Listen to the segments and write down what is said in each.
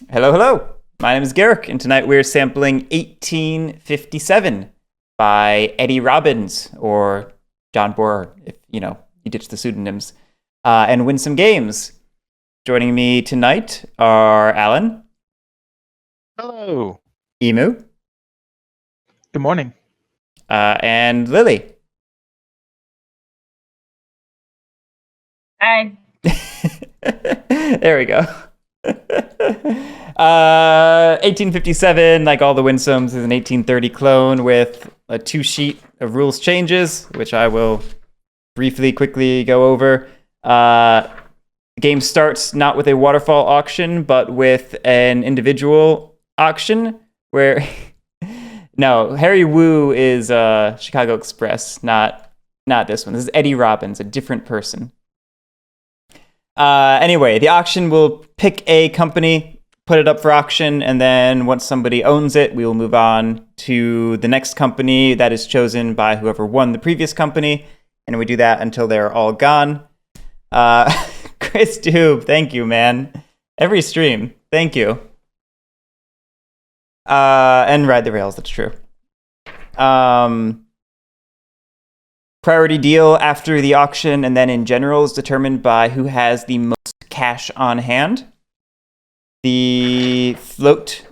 Hello, hello. My name is Garrick, and tonight we're sampling 1857 by Eddie Robbins, or John Boer, if you ditch the pseudonyms, and win some games. Joining me tonight are Alan, Hello. Emu, Good morning. and Lily. Hi. There we go. 1857, like all the Winsomes, is an 1830 clone with a 2-sheet of rules changes, which I will quickly go over. The game starts not with a waterfall auction, but with an individual auction where no, Harry Wu is Chicago Express, not this one. This is Eddie Robbins, a different person. Anyway, the auction will pick a company, put it up for auction, and then once somebody owns it, we will move on to the next company that is chosen by whoever won the previous company, and we do that until they're all gone. Chris Doob, thank you, man. Every stream, thank you. And Ride the Rails, that's true. Priority deal after the auction and then in general is determined by who has the most cash on hand. The float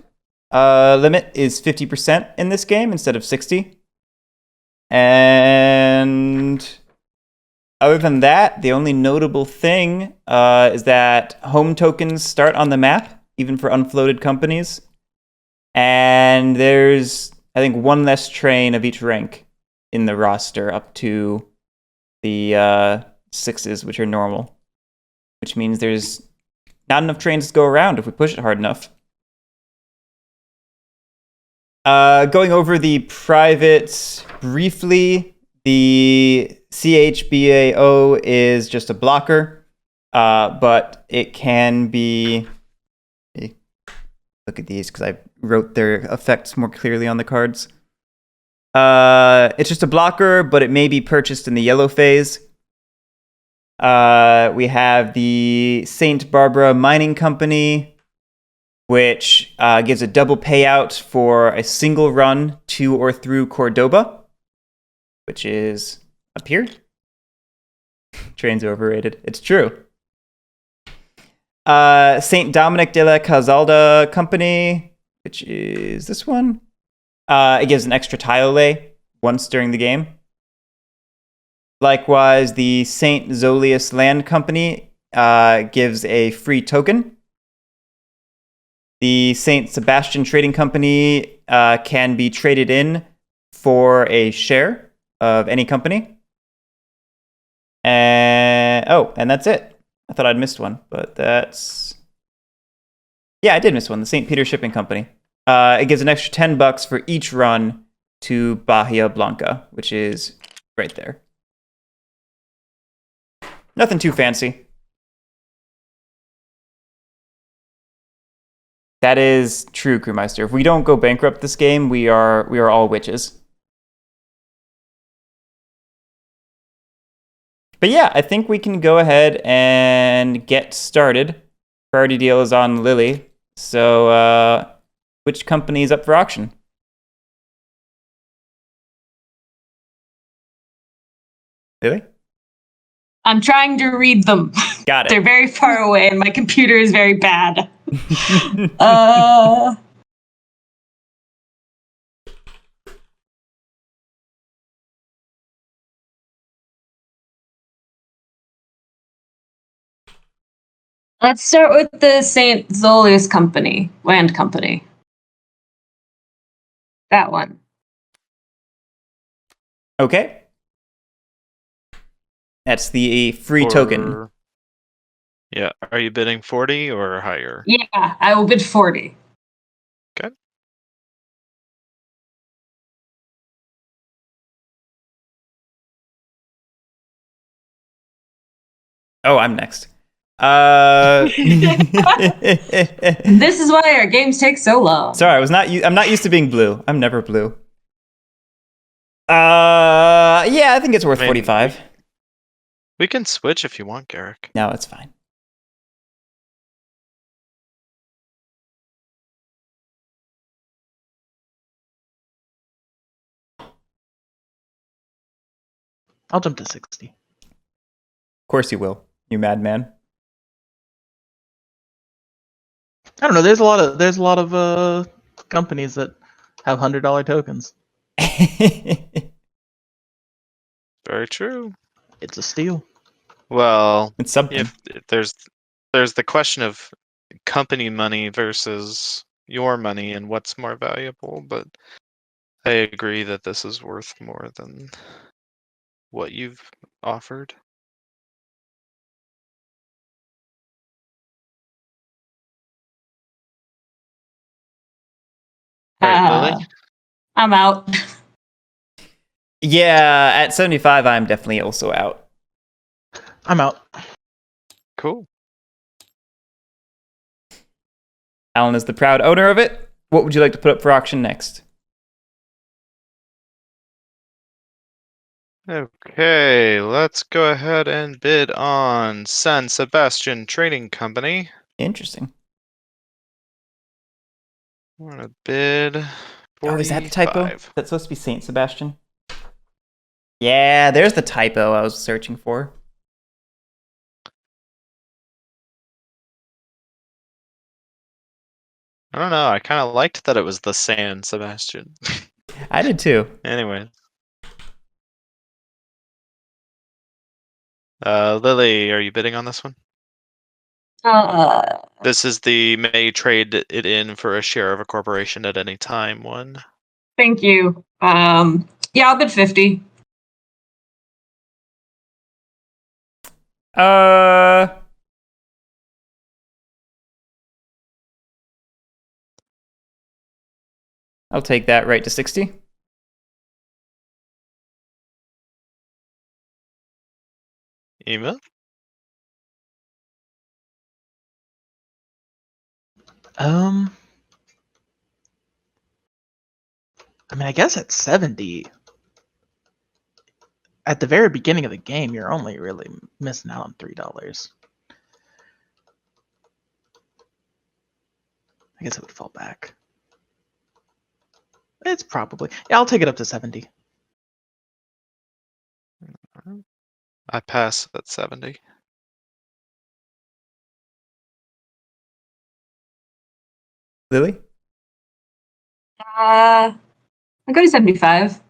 limit is 50% in this game instead of 60. And other than that, the only notable thing is that home tokens start on the map, even for unfloated companies. And there's, I think, one less train of each rank in the roster up to the 6s, which are normal, which means there's not enough trains to go around if we push it hard enough. Going over the privates briefly, the CHBAO is just a blocker, but it can be... Look at these because I wrote their effects more clearly on the cards. It's just a blocker, but it may be purchased in the yellow phase. We have the St. Barbara Mining Company, which gives a double payout for a single run to or through Cordoba, which is up here. Trains are overrated. It's true. St. Dominic de la Casalda Company, which is this one. It gives an extra tile lay once during the game. Likewise, the St. Zolius Land Company gives a free token. The St. Sebastian Trading Company can be traded in for a share of any company. And that's it. I thought I'd missed one, but that's... Yeah, I did miss one. The St. Peter Shipping Company. It gives an extra $10 for each run to Bahia Blanca, which is right there. Nothing too fancy. That is true, Crewmeister. If we don't go bankrupt this game, we are all witches. But yeah, I think we can go ahead and get started. Priority deal is on Lily. So, which company is up for auction? Lily? I'm trying to read them. Got it. They're very far away and my computer is very bad. uh Let's start with the St. Zolius Company, Land Company. That one. Okay. That's the free token. Yeah, are you bidding 40 or higher? Yeah, I will bid 40. Okay. Oh, I'm next. This is why our games take so long. Sorry, I'm not used to being blue. I'm never blue. Yeah, I think it's worth 45. We can switch if you want, Garrick. No, it's fine. I'll jump to 60. Of course you will, you madman. I don't know. There's a lot of companies that have $100 tokens. Very true. It's a steal. Well, It's something. if there's the question of company money versus your money and what's more valuable, but I agree that this is worth more than what you've offered. All right, Lily. I'm out. Yeah, at 75, I'm definitely also out. I'm out. Cool. Alan is the proud owner of it. What would you like to put up for auction next? Okay, let's go ahead and bid on San Sebastian Trading Company. Interesting. We're gonna bid 45. Oh, is that the typo? That's supposed to be Saint Sebastian? Yeah, there's the typo I was searching for. I don't know. I kind of liked that it was the San Sebastian. I did too. Anyway. Lily, are you bidding on this one? This is the may trade it in for a share of a corporation at any time one. Thank you. Yeah, I'll bid 50. I'll take that right to 60. Ema? I mean, I guess at 70, at the very beginning of the game, you're only really missing out on $3. I guess it would fall back. It's probably, yeah, I'll take it up to 70. I pass at 70. Lily? I'll go to 75.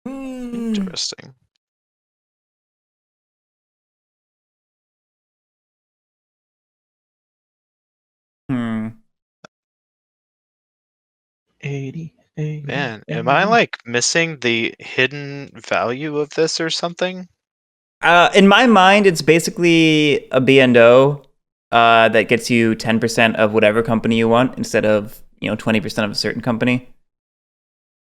Interesting. Hmm. 80. Man, am I like missing the hidden value of this or something? In my mind, it's basically a B&O that gets you 10% of whatever company you want instead of 20% of a certain company.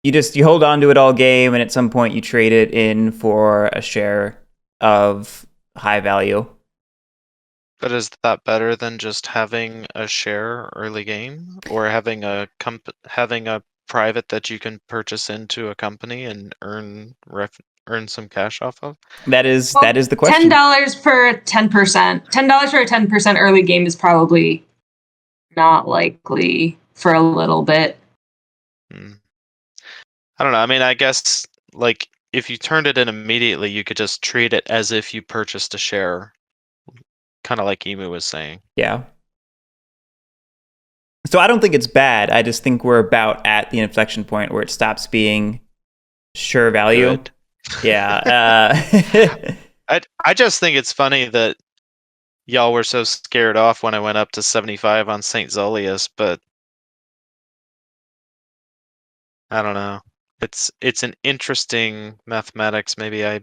You hold on to it all game, and at some point you trade it in for a share of high value. But is that better than just having a share early game, or having a private that you can purchase into a company and earn some cash off of? That is the question. $10 for 10%. $10 for a 10% early game is probably not likely for a little bit. I don't know. I mean, I guess like if you turned it in immediately, you could just treat it as if you purchased a share, kind of like Emu was saying. Yeah. So I don't think it's bad. I just think we're about at the inflection point where it stops being sure value. Good. Yeah. I just think it's funny that y'all were so scared off when I went up to 75 on St. Zolius, but I don't know. It's an interesting mathematics. Maybe I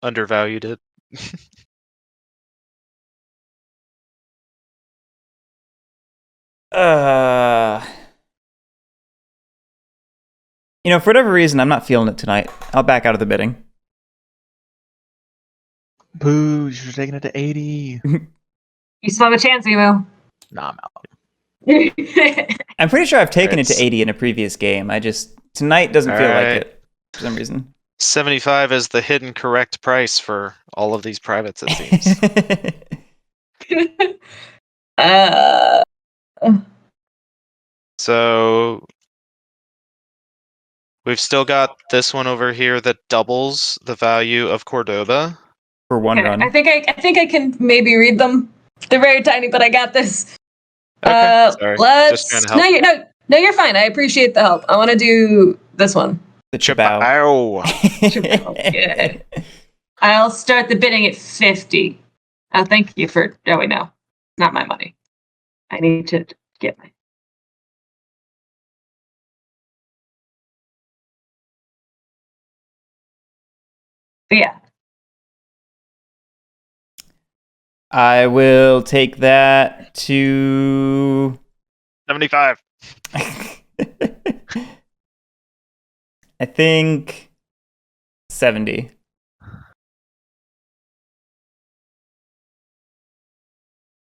undervalued it. For whatever reason, I'm not feeling it tonight. I'll back out of the bidding. Boo, you should have taken it to 80. You still have a chance, Emo. Nah, I'm out. I'm pretty sure I've taken it to It's- 80 in a previous game. Tonight doesn't feel like it for some reason. 75 is the hidden correct price for all of these privates, it seems. uh, So We've still got this one over here that doubles the value of Cordoba. For one Okay, run. I think I can maybe read them. They're very tiny, but I got this. Okay, sorry. Just trying Let's. to help. No, you're fine. I appreciate the help. I want to do this one. The Chabao. Yeah. I'll start the bidding at 50. Oh, thank you for. Oh wait, no, not my money. I need to get my. But yeah, I will take that to 75. I think 70.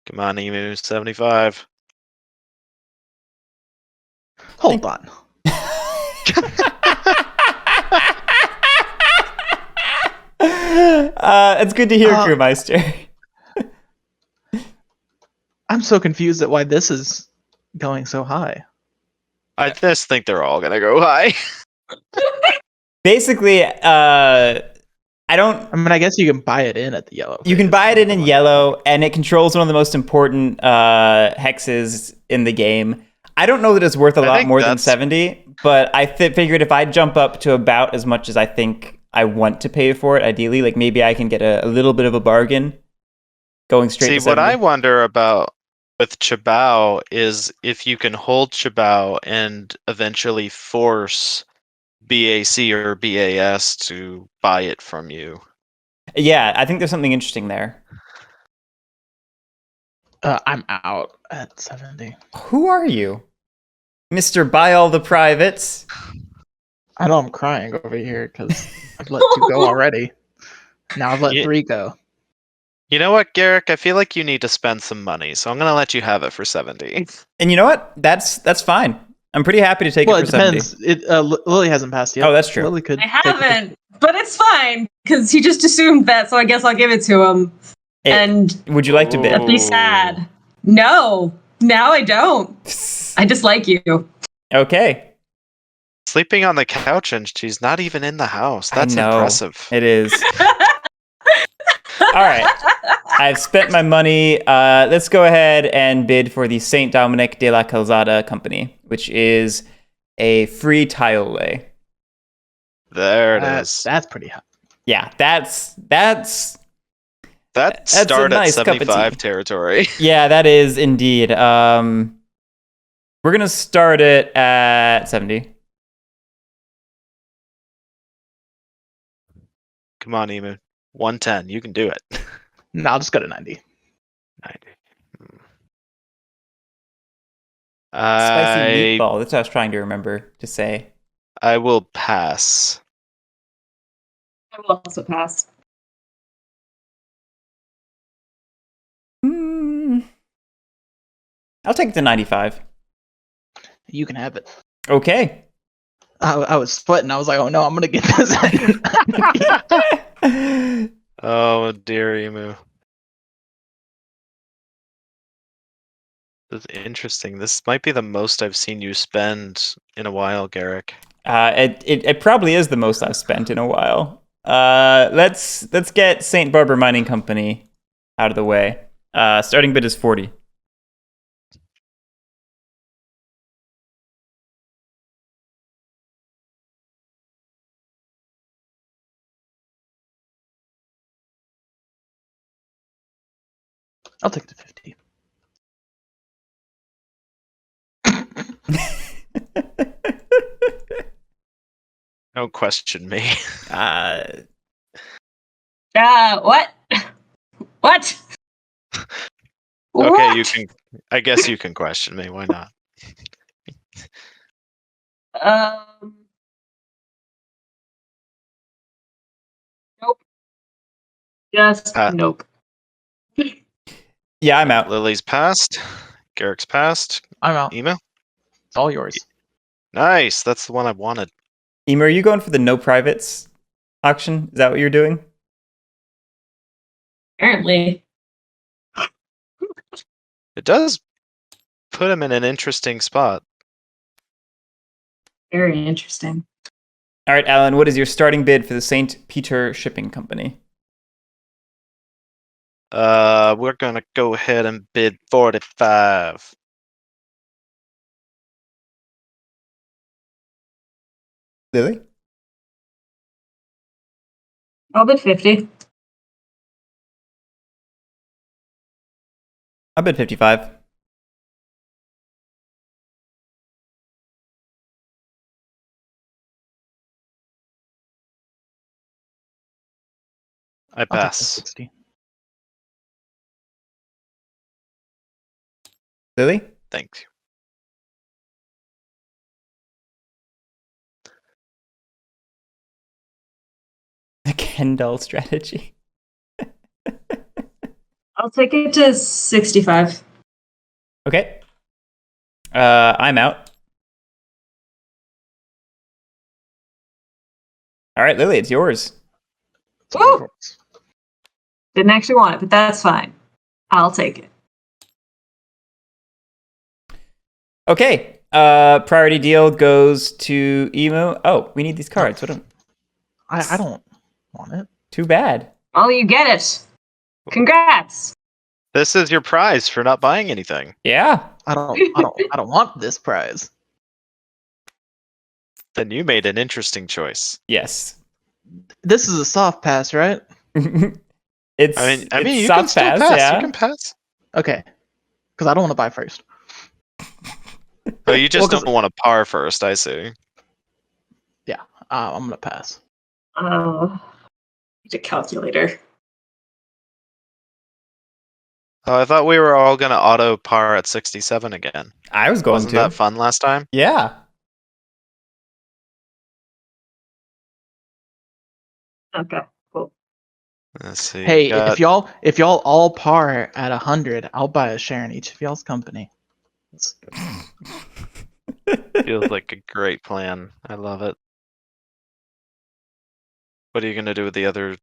Come on, Emu. 75. Hold on. It's good to hear, Crewmeister. I'm so confused at why this is going so high. I just think they're all gonna go high. Basically, I don't. I mean, I guess you can buy it in at the yellow. You can phase, buy it in something like yellow, and it controls one of the most important hexes in the game. I don't know that it's worth a I lot think more than that's- 70, but I figured if I jump up to about as much as I think I want to pay for it, ideally, like maybe I can get a little bit of a bargain going straight See, to what 70. I wonder about with Chabao is if you can hold Chabao and eventually force BAC or BAS to buy it from you. Yeah, I think there's something interesting there. I'm out at 70. Who are you? Mr. Buy All the Privates? I know I'm crying over here because I've let 2 go already. Now I've let Yeah. 3 go. You know what, Garrick? I feel like you need to spend some money, so I'm gonna let you have it for 70. And you know what? That's fine. I'm pretty happy to take Well, it it for 70. depends. Lily hasn't passed yet. Oh, that's true. Lily could. I take it. haven't, but it's fine because he just assumed that, so I guess I'll give it to him. Hey, And would you like to bid? be Ooh. sad. No, now I don't. I dislike you. Okay, Sleeping on the couch and she's not even in the house. I That's know. impressive. It is. All right. I've spent my money. Let's go ahead and bid for the Saint Dominic de la Calzada company, which is a free tile lay. There it is. That's pretty high. Yeah, that's That a start nice at cup of 75 tea. territory. yeah, that is indeed. We're gonna start it at 70. Come on, Emu. 110. You can do it. No, I'll just go to 90. 90. Spicy I meatball. That's what I was trying to remember to say. I will pass. I will also pass. I'll take it to 95. You can have it. Okay. I was sweating. I was like, oh no, I'm gonna get this. Oh dear, Emu. This is interesting. This might be the most I've seen you spend in a while, Garrick. It probably is the most I've spent in a while. Let's get St. Barbara Mining Company out of the way. Starting bid is 40. I'll take it to 50. Don't question me. What? What? Okay, you What? can. I guess you can question me. Why not? Nope. Just nope. Yeah, I'm out. Lily's passed. Garrick's passed. I'm out. Emu. It's all yours. Nice. That's the one I wanted. Emer, are you going for the no privates auction? Is that what you're doing? Apparently. It does put him in an interesting spot. Very interesting. All right, Alan, what is your starting bid for the St. Peter Shipping Company? We're gonna go ahead and bid 45. Lily? I'll bid 50. I bid 55. I I'll take the pass. 60. Lily? Thank you. The Ken doll strategy. I'll take it to 65. Okay. I'm out. All right, Lily, it's yours. Woo! Didn't actually want it, but that's fine. I'll take it. Okay. Priority deal goes to Emo. Oh, we need these cards. What? I don't want it. Too bad. Oh, you get it. Congrats. This is your prize for not buying anything. Yeah. I don't want this prize. Then you made an interesting choice. Yes. This is a soft pass, right? It's. I mean, it's you soft can still pass, pass. Yeah. You can pass. Okay. Because I don't want to buy first. Oh, you just Well, 'cause- don't want to par first. I see. I'm gonna pass. Need a calculator. Oh, I thought we were all gonna auto par at 67 again. I was going Wasn't to. that fun last time? Yeah. Okay, cool. Let's see. Hey, got- if y'all all par at 100, I'll buy a share in each of y'all's company. feels like a great plan. I love it. What are you gonna do with the other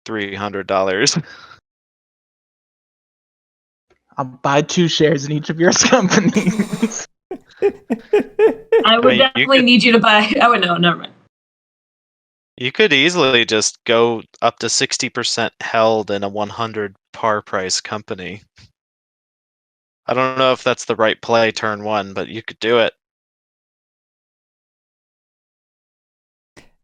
$300? I'll buy 2 shares in each of your companies. I would mean, you definitely could- need you to buy. Oh, no, never mind. You could easily just go up to 60% held in a 100 par price company. I don't know if that's the right play turn 1, but you could do it.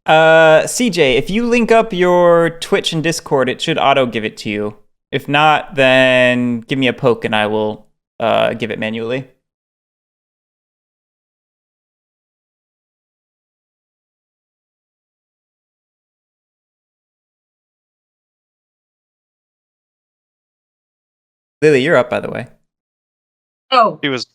CJ, if you link up your Twitch and Discord, it should auto give it to you. If not, then give me a poke and I will give it manually. Lily, you're up, by the way. Oh, He was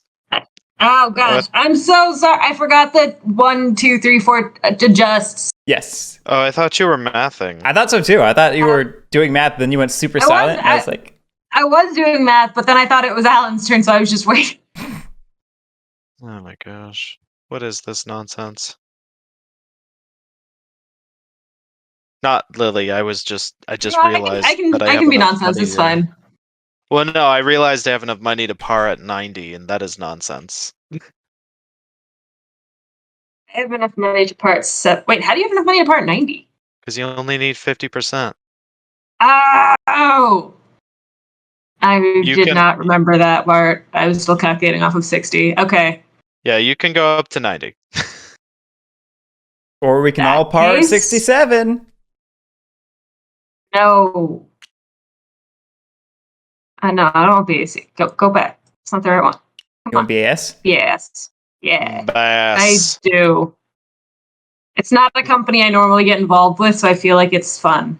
oh gosh, I'm so sorry. I forgot that 1, 2, 3, 4 adjusts. Yes. Oh, I thought you were mathing. I thought so too. I thought you were doing math, then you went super I was- silent. And I was I- like, I was doing math, but then I thought it was Alan's turn, so I was just waiting. Oh my gosh. What is this nonsense? Not Lily, I just No, realized I can that I have can be enough nonsense. money It's to- fine. Well, no, I realized I have enough money to par at 90, and that is nonsense. I have enough money to part set. Wait, how do you have enough money to part 90? Because you only need 50%. Oh! I did can- not remember that part. I was still calculating off of 60. Okay. Yeah, you can go up to 90. or we can That all par case- 67. No. I know, I don't want BAC. Go back. It's not the right one. You want BAS? Yes. Yeah. I Bass. do. It's not a company I normally get involved with, so I feel like it's fun.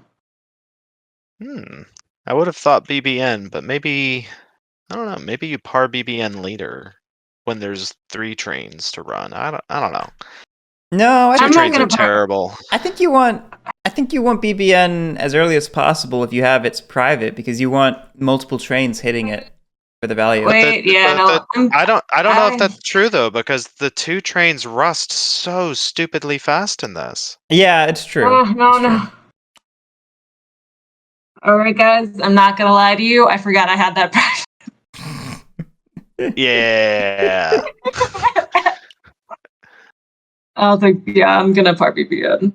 I would have thought BBN, but maybe I don't know. Maybe you par BBN later when there's 3 trains to run. I don't know. No, I Two I'm think, not trains are gonna par- terrible. I think you want BBN as early as possible if you have it's private because you want multiple trains hitting it for the value. Wait, yeah, no. I don't know if I- that's true though, because the 2 trains rust so stupidly fast in this. Yeah, it's true. No, It's no. true. All right, guys. I'm not gonna lie to you. I forgot I had that prize. Yeah. I'll think, yeah, I'm gonna par BBN.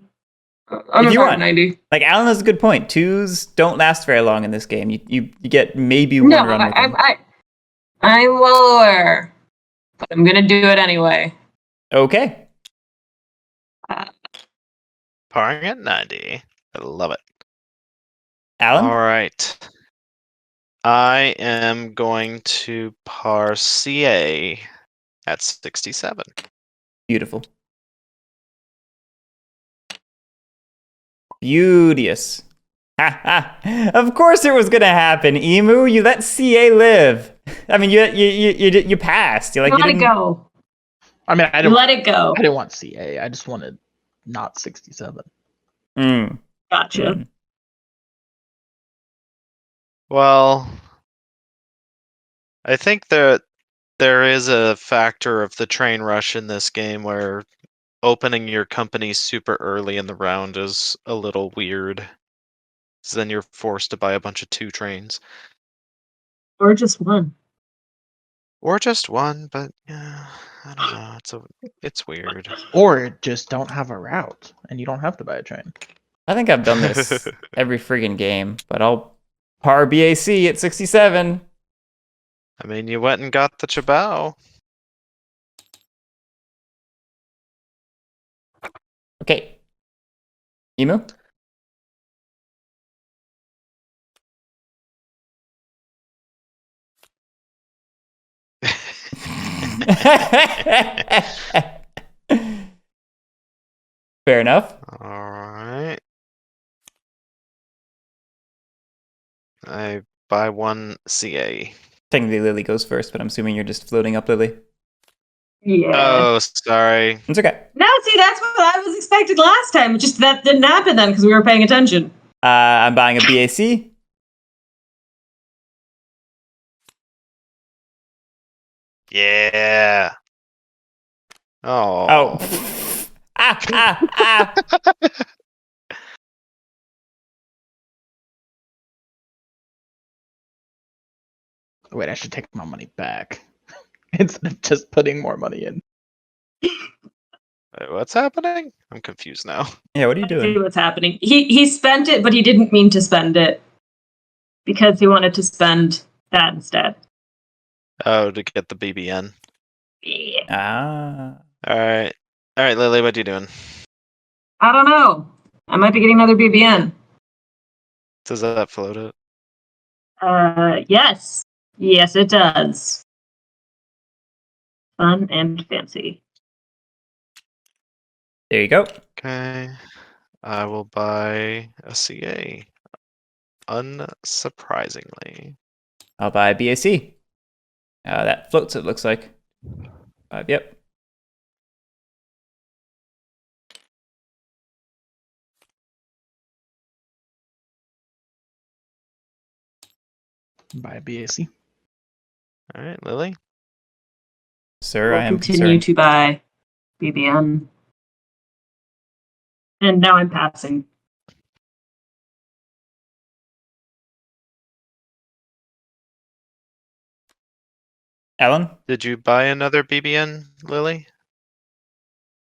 I'm If you at want. 90. Like, Alan has a good point. Twos don't last very long in this game. You get maybe No, one run with them. I'm well aware, but I'm gonna do it anyway. Okay. Parring at 90. I love it. Alan? All right. I am going to par CA at 67. Beautiful. Beauteous. Ha ha. Of course it was gonna happen, Emu. You let CA live. I mean, you passed. You Let it didn't. go. I mean, I You don't. let it go. I didn't want CA. I just wanted not 67. Mm. Gotcha. Mm. Well, I think that there is a factor of the train rush in this game where opening your company super early in the round is a little weird. So then you're forced to buy a bunch of 2 trains. Or just one. Or just one, but yeah, I don't know. It's weird. Or just don't have a route, and you don't have to buy a train. I think I've done this every friggin' game, but I'll par BAC at 67. I mean, you went and got the Chabao. Okay. Emu? Fair enough. Alright. I buy 1 CA. Technically, Lily goes first, but I'm assuming you're just floating up, Lily. Yeah. Oh, sorry. It's okay. No, see, that's what I was expecting last time. Just that didn't happen then because we were paying attention. I'm buying a BAC. Yeah. Oh. Oh. Ah. Wait, I should take my money back instead of just putting more money in. Wait, what's happening? I'm confused now. Yeah, what are you I see doing? what's happening. He spent it, but he didn't mean to spend it because he wanted to spend that instead. Oh, to get the BBN. Yeah. Ah. Alright. Alright, Lily, what are you doing? I don't know. I might be getting another BBN. Does that float it? Yes. Yes, it does. Fun and fancy. There you go. Okay. I will buy a CA. Unsurprisingly. I'll buy a BAC. That floats, it looks like. 5, yep. Buy a BAC. Alright, Lily. Sir, We'll I am continue concerned. to buy BBN. And now I'm passing. Alan? Did you buy another BBN, Lily?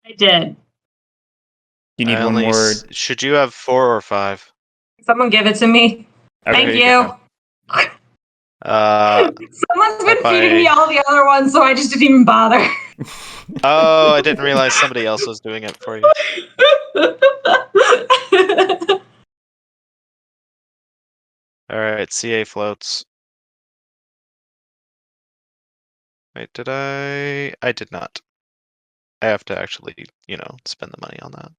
I did. You need I one only more. Should you have 4 or 5? Someone give it to me. Okay. Thank There you you. go. Someone's been I'll feeding me buy- all the other ones, so I just didn't even bother. Oh, I didn't realize somebody else was doing it for you. Alright, CA floats. Wait, did I? I did not. I have to actually, spend the money on that.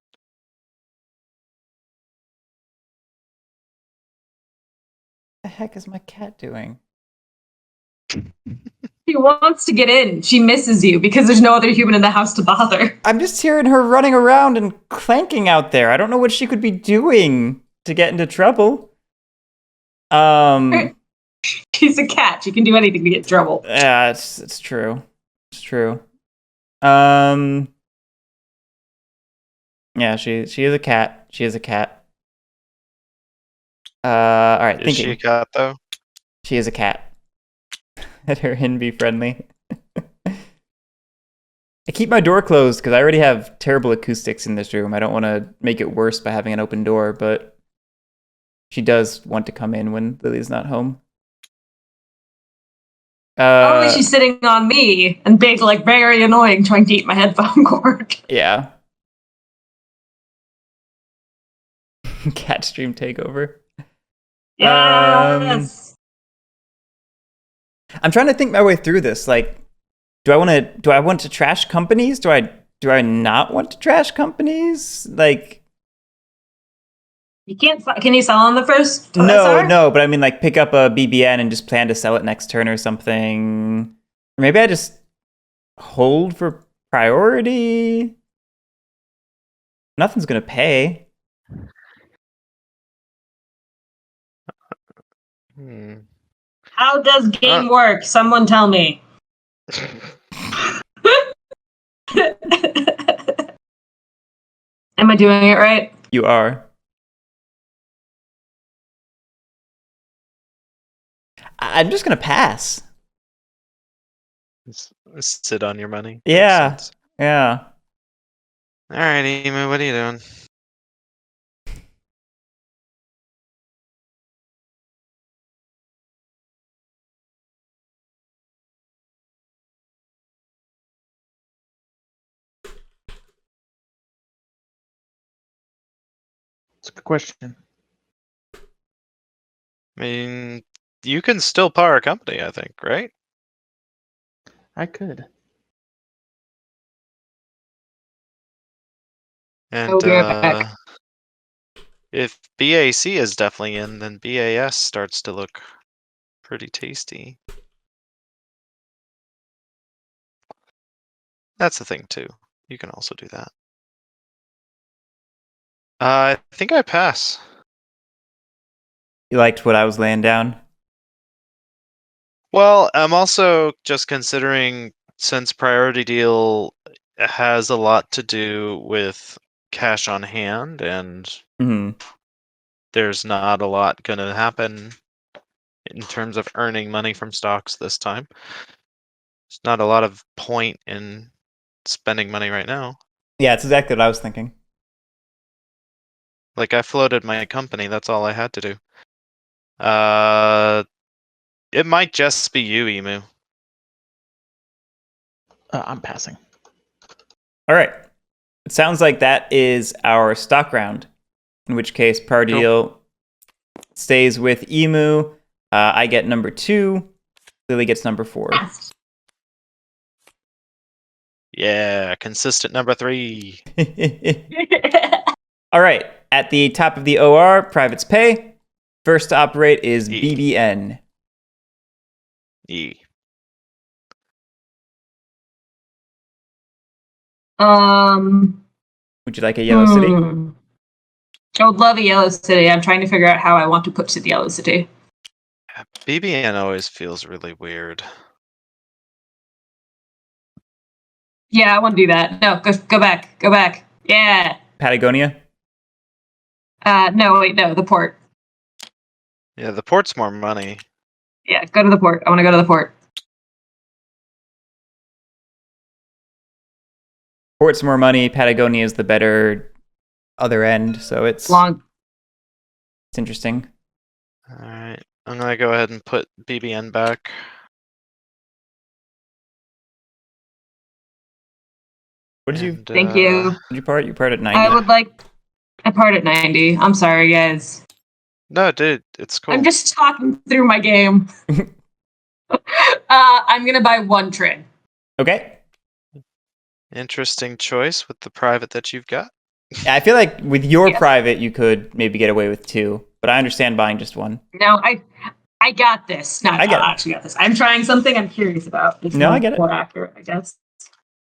What the heck is my cat doing? She wants to get in. She misses you because there's no other human in the house to bother. I'm just hearing her running around and clanking out there. I don't know what she could be doing to get into trouble. She's a cat. She can do anything to get in trouble. Yeah, it's true. It's true. Yeah, she is a cat. She is a cat. All right, Is she a cat though? She is a cat. Let her in be friendly. I keep my door closed because I already have terrible acoustics in this room. I don't want to make it worse by having an open door, but she does want to come in when Lily's not home. Probably she's sitting on me and being like very annoying, trying to eat my headphone cord. Yeah. Cat stream takeover. Yes. I'm trying to think my way through this. Like, do I want to trash companies? Do I not want to trash companies? Like, You can't. Can you sell on the first? no, SR? but I mean, like, pick up a BBN and just plan to sell it next turn or something. Or maybe I just hold for priority. Nothing's gonna pay. How does game work? Someone tell me. Am I doing it right? You are. I'm just gonna pass. Sit on your money. Yeah. Makes sense. Yeah. All right, Emu, what are you doing? It's a good question. I mean, you can still power a company, I think, right? I could. And I'll be right back. if BAC is definitely in, then BAS starts to look pretty tasty. That's the thing too. You can also do that. I think I pass. You liked what I was laying down? Well, I'm also just considering since Priority Deal has a lot to do with cash on hand and Hmm. there's not a lot gonna happen in terms of earning money from stocks this time. There's not a lot of point in spending money right now. Yeah, it's exactly what I was thinking. Like I floated my company, that's all I had to do. It might just be you, Emu. I'm passing. All right. It sounds like that is our stock round. In which case, Priority Cool. Deal stays with Emu. I get number 2. Lily gets number 4. Yeah, consistent number 3. All right. At the top of the OR, privates pay. First to operate is E. BBN. E. Would you like a yellow city? I would love a yellow city. I'm trying to figure out how I want to put to the yellow city. BBN always feels really weird. Yeah, I want to do that. No, go back. Go back. Yeah. Patagonia? No, wait, no, the port. Yeah, the port's more money. Yeah, go to the port. I want to go to the port. Port's more money. Patagonia is the better other end, so it's Long. It's interesting. Alright, I'm gonna go ahead and put BBN back. What did you And, Thank you. did you part? You part at 90. I would like a part at 90. I'm sorry, guys. No, dude, it's cool. I'm just talking through my game. I'm gonna buy 1 trin. Okay. Interesting choice with the private that you've got. Yeah, I feel like with your Yes. private, you could maybe get away with 2, but I understand buying just 1. No, I got this. No, I get it. I actually got this. I'm trying something I'm curious about. It's No, I not get it. more accurate, I guess.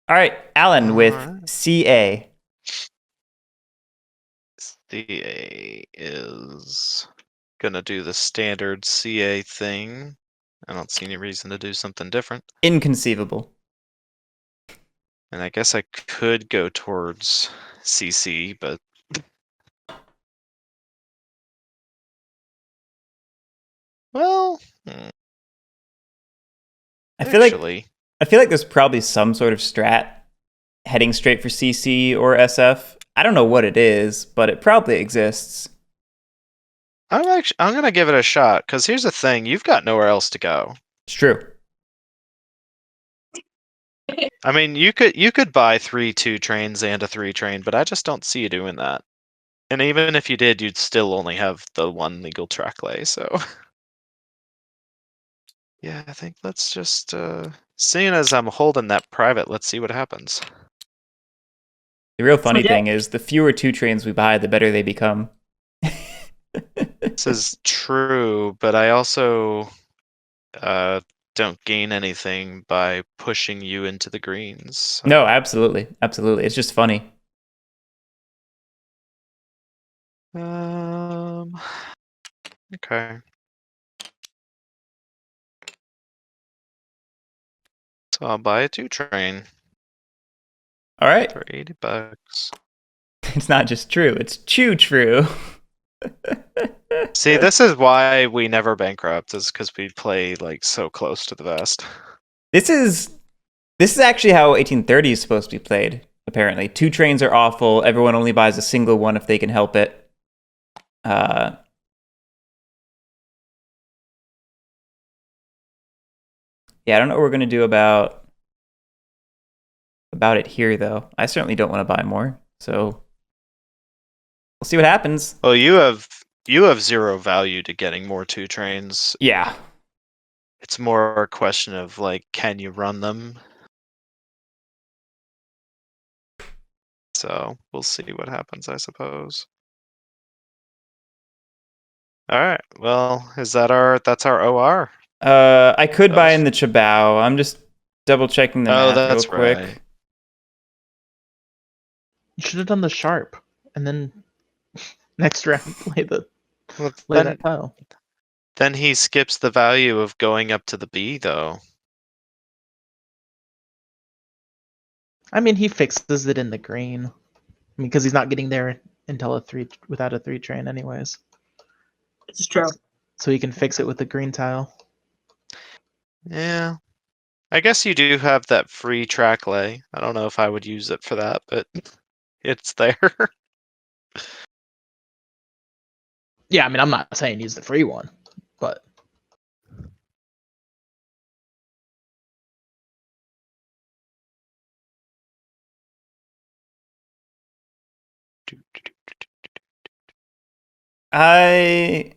All right, Alan with Alright. CA. CA is gonna do the standard CA thing. I don't see any reason to do something different. Inconceivable. And I guess I could go towards CC, but well, I feel like actually, there's probably some sort of strat heading straight for CC or SF. I don't know what it is, but it probably exists. I'm gonna give it a shot because here's the thing: you've got nowhere else to go. It's true. I mean, you could buy 3 2 trains and a 3 train, but I just don't see you doing that. And even if you did, you'd still only have the 1 legal track lay. So yeah, I think let's just seeing as I'm holding that private, let's see what happens. The real funny yeah. thing is the fewer 2 trains we buy, the better they become. This is true, but I also don't gain anything by pushing you into the greens. So. No, absolutely. Absolutely. It's just funny. Okay. So I'll buy a 2 train All right. for $80. It's not just true, it's true. See, this is why we never bankrupt, is because we play like so close to the vest. This is actually how 1830 is supposed to be played, apparently. 2 trains are awful. Everyone only buys a single one if they can help it. Yeah, I don't know what we're gonna do about it here, though. I certainly don't want to buy more, so we'll see what happens. Well, you have 0 value to getting more 2 trains. Yeah. It's more a question of like, can you run them? So we'll see what happens, I suppose. All right. Well, that's our OR? I could buy in the Chabao. I'm just double checking the math real that's quick. right. You should have done the sharp, and then next round play Well, that tile. then he skips the value of going up to the B, though. I mean, he fixes it in the green. I mean, because he's not getting there until without a 3 train, anyways. It's true. So he can fix it with the green tile. Yeah. I guess you do have that free track lay. I don't know if I would use it for that, but it's there. Yeah, I mean, I'm not saying use the free one, but I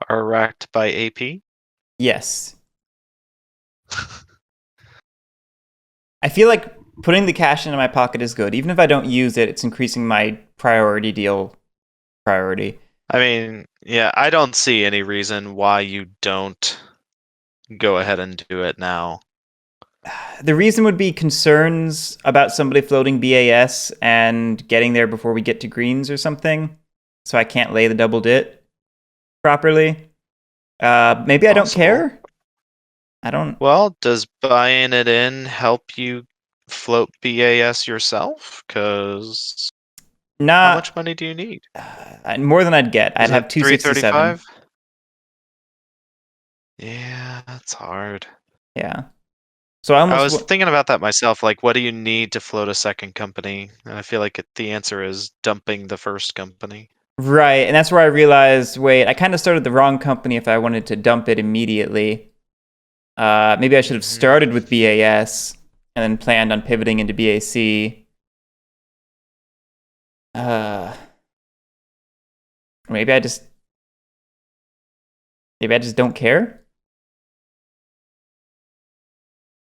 Are racked by AP. yes. I feel like putting the cash into my pocket is good. Even if I don't use it, it's increasing my priority deal priority. I mean, yeah, I don't see any reason why you don't go ahead and do it now. The reason would be concerns about somebody floating BAS and getting there before we get to greens or something. So I can't lay the double dit properly. Maybe I don't Possible. care. I don't. Well, does buying it in help you float BAS yourself? Because how Nah, much money do you need? more than I'd get. I'd Is have it 267. 335? Yeah, that's hard. Yeah. So I I almost was thinking about that myself. Like, what do you need to float a second company? And I feel like the answer is dumping the first company. right, and that's where I realized, wait, I kind of started the wrong company if I wanted to dump it immediately. Maybe I should have started with BAS and then planned on pivoting into BAC. Maybe I just don't care.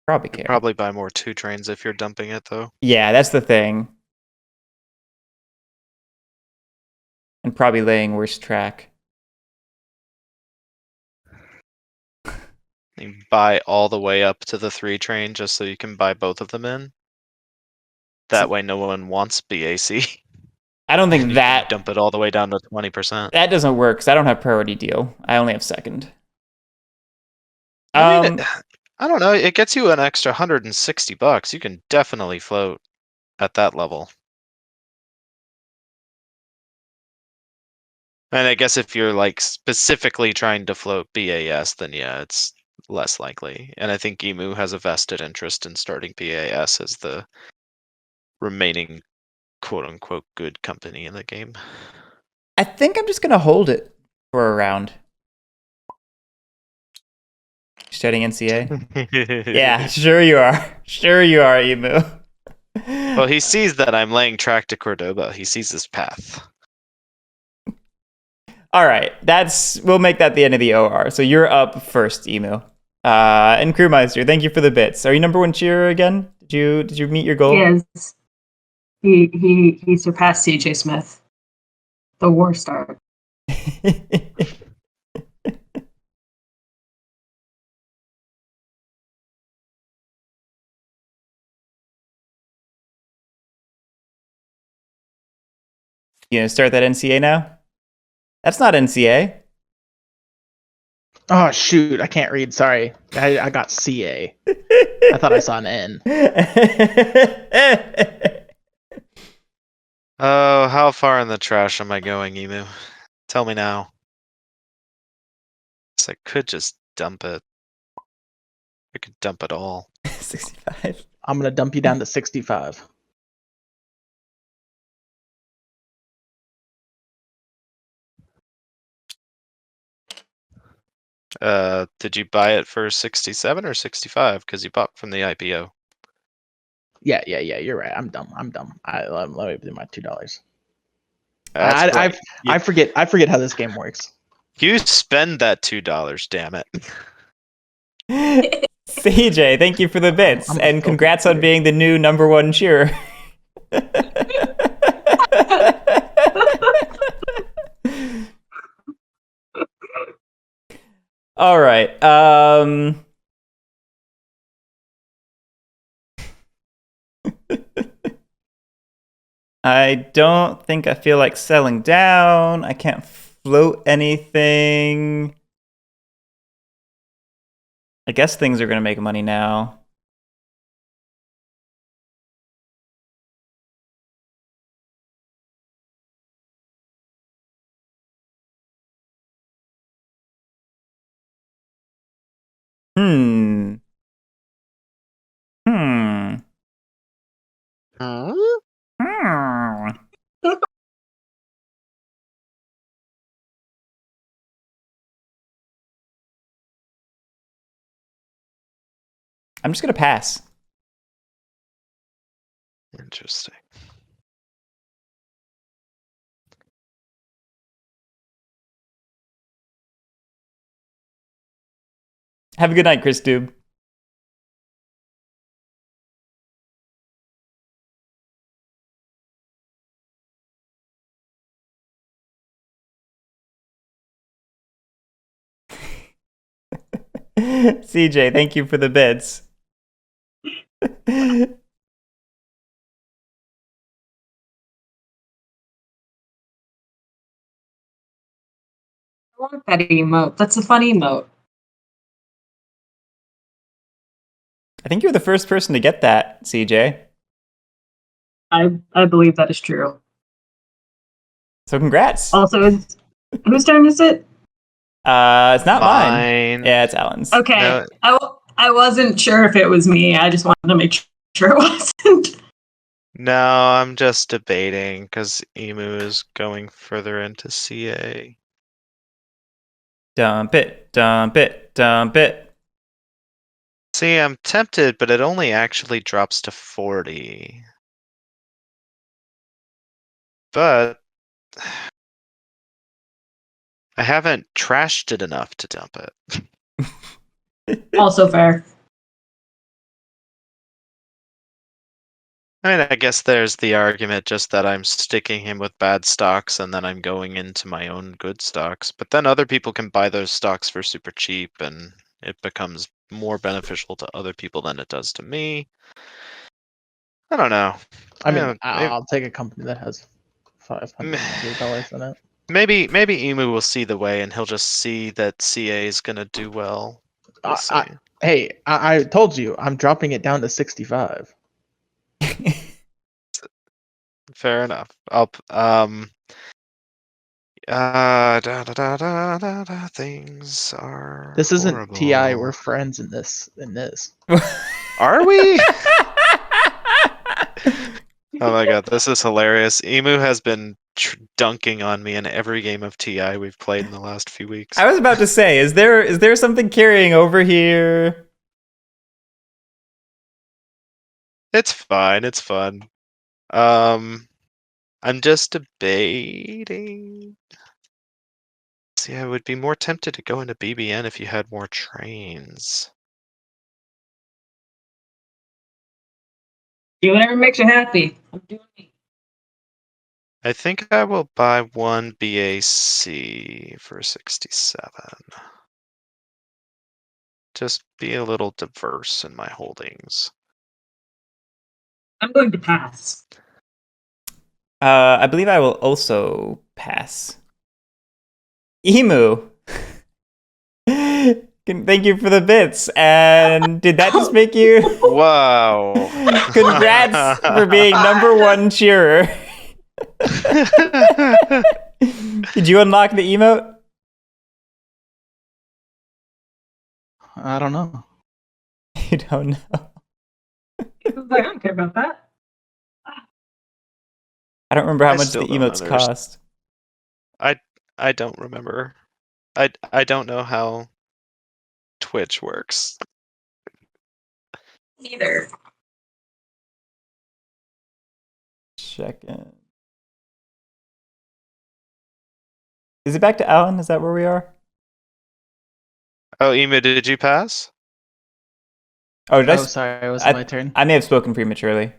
Probably care. Probably buy more 2 trains if you're dumping it, though. Yeah, that's the thing. And probably laying worse track. You buy all the way up to the 3 train just so you can buy both of them in. That way, no one wants BAC. I don't think You that dump it all the way down to 20%. that doesn't work because I don't have priority deal. I only have second. I mean, I don't know. It gets you an extra $160. You can definitely float at that level. And I guess if you're like specifically trying to float BAS, then yeah, it's less likely. And I think Emu has a vested interest in starting PAS as the remaining quote unquote good company in the game. I think I'm just gonna hold it for a round. Starting NCA. Yeah, sure you are. Sure you are, Emu. Well, he sees that I'm laying track to Cordoba. He sees his path. All right, we'll make that the end of the OR. So you're up first, Emu. And Crewmeister, thank you for the bits. Are you number one cheerer again? Did you meet your goal? Yes. He surpassed CJ Smith. The war star. You gonna start that NCA now? That's not NCA. Oh shoot, I can't read. Sorry, I got CA. I thought I saw an N. Oh, how far in the trash am I going, Emu? Tell me now. So I could just dump it. I could dump it all. 65. I'm gonna dump you down to 65. Did you buy it for 67 or 65? Because you bought from the IPO. Yeah. You're right. I'm dumb. Let me do my $2. That's right. I forget how this game works. You spend that $2, damn it. CJ, thank you for the bits, I'm a and filthy congrats on cheater. being the new number one cheerer. All right. I don't think I feel like selling down. I can't float anything. I guess things are going to make money now. Hmm. Hmm. Huh? Hmm. I'm just going to pass. Interesting. Have a good night, Chris Dube. CJ, thank you for the bits. I like that emote. That's a fun emote. I think you're the first person to get that, CJ. I believe that is true. So congrats. Also, whose turn is it? It's not mine. Yeah, it's Alan's. Okay. No. I wasn't sure if it was me. I just wanted to make sure it wasn't. No, I'm just debating because Emu is going further into CA. Dump it, dump it, dump it. See, I'm tempted, but it only actually drops to 40. But I haven't trashed it enough to dump it. Also fair. I mean, I guess there's the argument just that I'm sticking him with bad stocks and then I'm going into my own good stocks. But then other people can buy those stocks for super cheap and it becomes more beneficial to other people than it does to me. I don't know. I mean, Yeah, I'll take a company that has $500 in it. Maybe Emu will see the way and he'll just see that CA is gonna do well. We'll see. I told you I'm dropping it down to 65. Fair enough. Things are. This isn't horrible. Ti. We're friends in this. Are we? Oh my god, this is hilarious. Emu has been dunking on me in every game of TI we've played in the last few weeks. I was about to say, is there something carrying over here? It's fine. It's fun. I'm just debating. See, I would be more tempted to go into BBN if you had more trains. Do whatever makes you happy. I'm doing me. I think I will buy one BAC for 67. Just be a little diverse in my holdings. I'm going to pass. I believe I will also pass. Emu. Thank you for the bits. And did that just make you? Wow. Congrats for being #1 cheerer. Did you unlock the emote? I don't know. You don't know. I don't care about that. I don't remember how I much the still don't emotes understand. cost. I don't remember. I don't know how Twitch works. Neither. Checking. Is it back to Alan? Is that where we are? Oh, Emu, did you pass? Oh, did Oh, sorry, it was my turn. I may have spoken prematurely.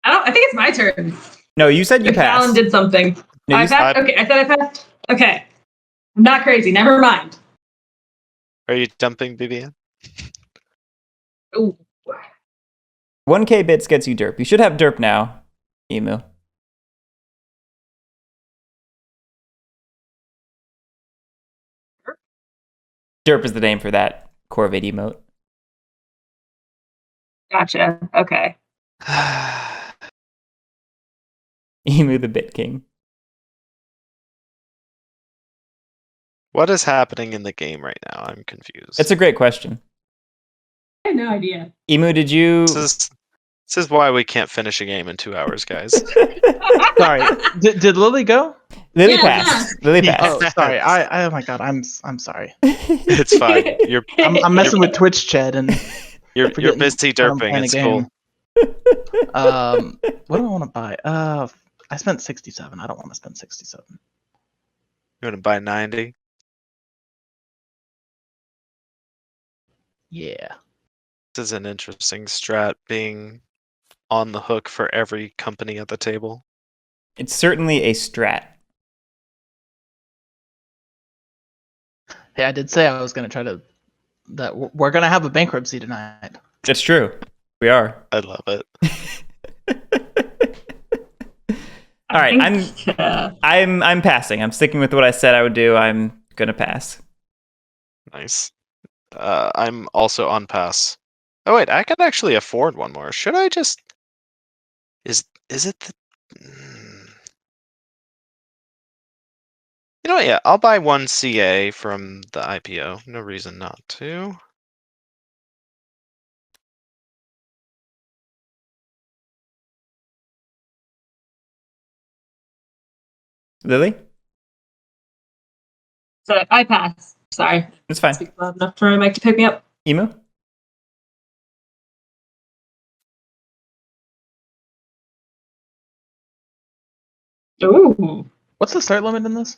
I think it's my turn. No, you said you If Alan passed. did something. No, I you passed? Okay, I said I passed. Okay. I'm not crazy. Never mind. Are you dumping BBN? Ooh. 1K bits gets you derp. You should have derp now, Emu. Derp is the name for that Corvid emote. Gotcha. Okay. Emu the Bit King. What is happening in the game right now? I'm confused. It's a great question. I have no idea. Emu, did you? This is why we can't finish a game in 2 hours, guys. Sorry, did Lily go? Lily Yeah, passed. Lily yeah. passed. Oh, sorry. Oh my god. I'm sorry. It's fine. You're I'm messing with Twitch chat and you're forgetting busy when I'm derping. playing a It's game. cool. What do I want to buy? I spent 67. I don't want to spend 67. You want to buy 90? Yeah. This is an interesting strat, being on the hook for every company at the table. It's certainly a strat. Hey, I did say I was gonna try to. That we're gonna have a bankruptcy tonight. It's true. We are. I love it. All right, I'm passing. I'm sticking with what I said I would do. I'm gonna pass. Nice. I'm also on pass. Oh wait, I can actually afford one more. Should I just? Is it the? You know what? Yeah, I'll buy one CA from the IPO. No reason not to. Lily, So I pass. Sorry. it's fine. Speak loud enough for my mic to pick me up. Emu. Ooh. What's the start limit in this?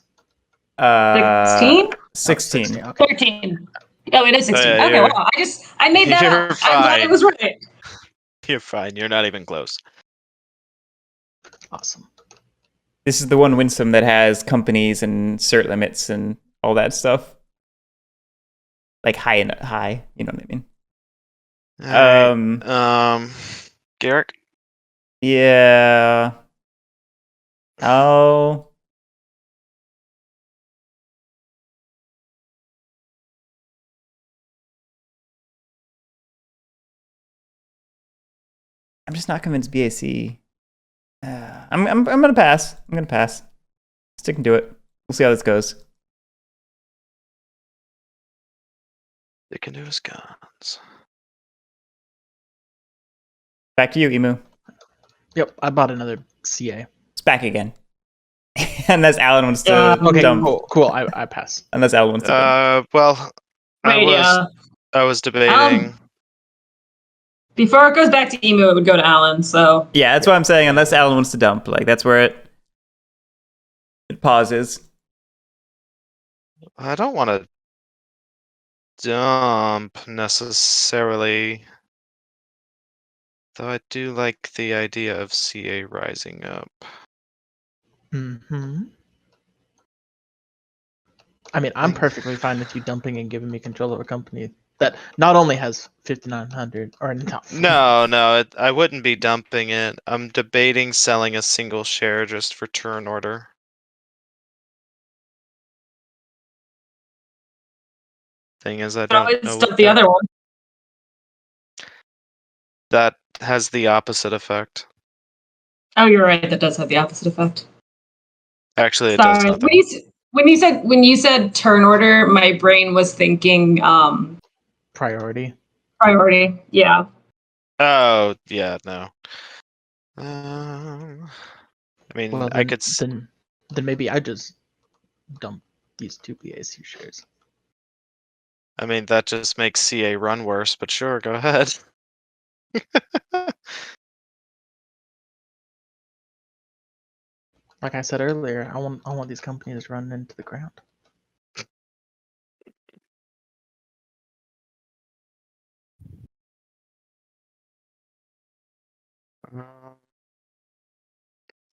16? 16. 16, okay. 13. Oh, it is 16. yeah, Okay, you're- wow. I made that you're up. I'm glad I fine. was right. You're fine. You're not even close. Awesome. This is the one Winsome that has companies and cert limits and all that stuff. Like high, you know what I mean? Garrick. Yeah. Oh. I'm just not convinced BAC. I'm gonna pass. I'm gonna pass. Sticking to it. We'll see how this goes. Sticking to his guns. Back to you, Emu. Yep, I bought another CA. It's back again. Unless Alan wants to Okay, dump. cool. I pass. Unless Alan wants to dump. Well, Wait, I was debating. before it goes back to Emu, it would go to Alan. So Yeah, that's what I'm saying. Unless Alan wants to dump. Like, that's where it pauses. I don't want to dump necessarily. Though I do like the idea of CA rising up. Hmm. I mean, I'm perfectly fine with you dumping and giving me control of a company that not only has 5,900 or not. No, I wouldn't be dumping it. I'm debating selling a single share just for turn order. Thing is, I but don't always know dump what the other one. that has the opposite effect. Oh, you're right. That does have the opposite effect. Actually, it does Sorry. nothing. When you said turn order, my brain was thinking Priority. priority. Yeah. Oh, yeah, no. I mean, Well, I then, could. then maybe I just dump these two BAC shares. I mean, that just makes CA run worse. But sure, go ahead. Like I said earlier, I want these companies running into the ground.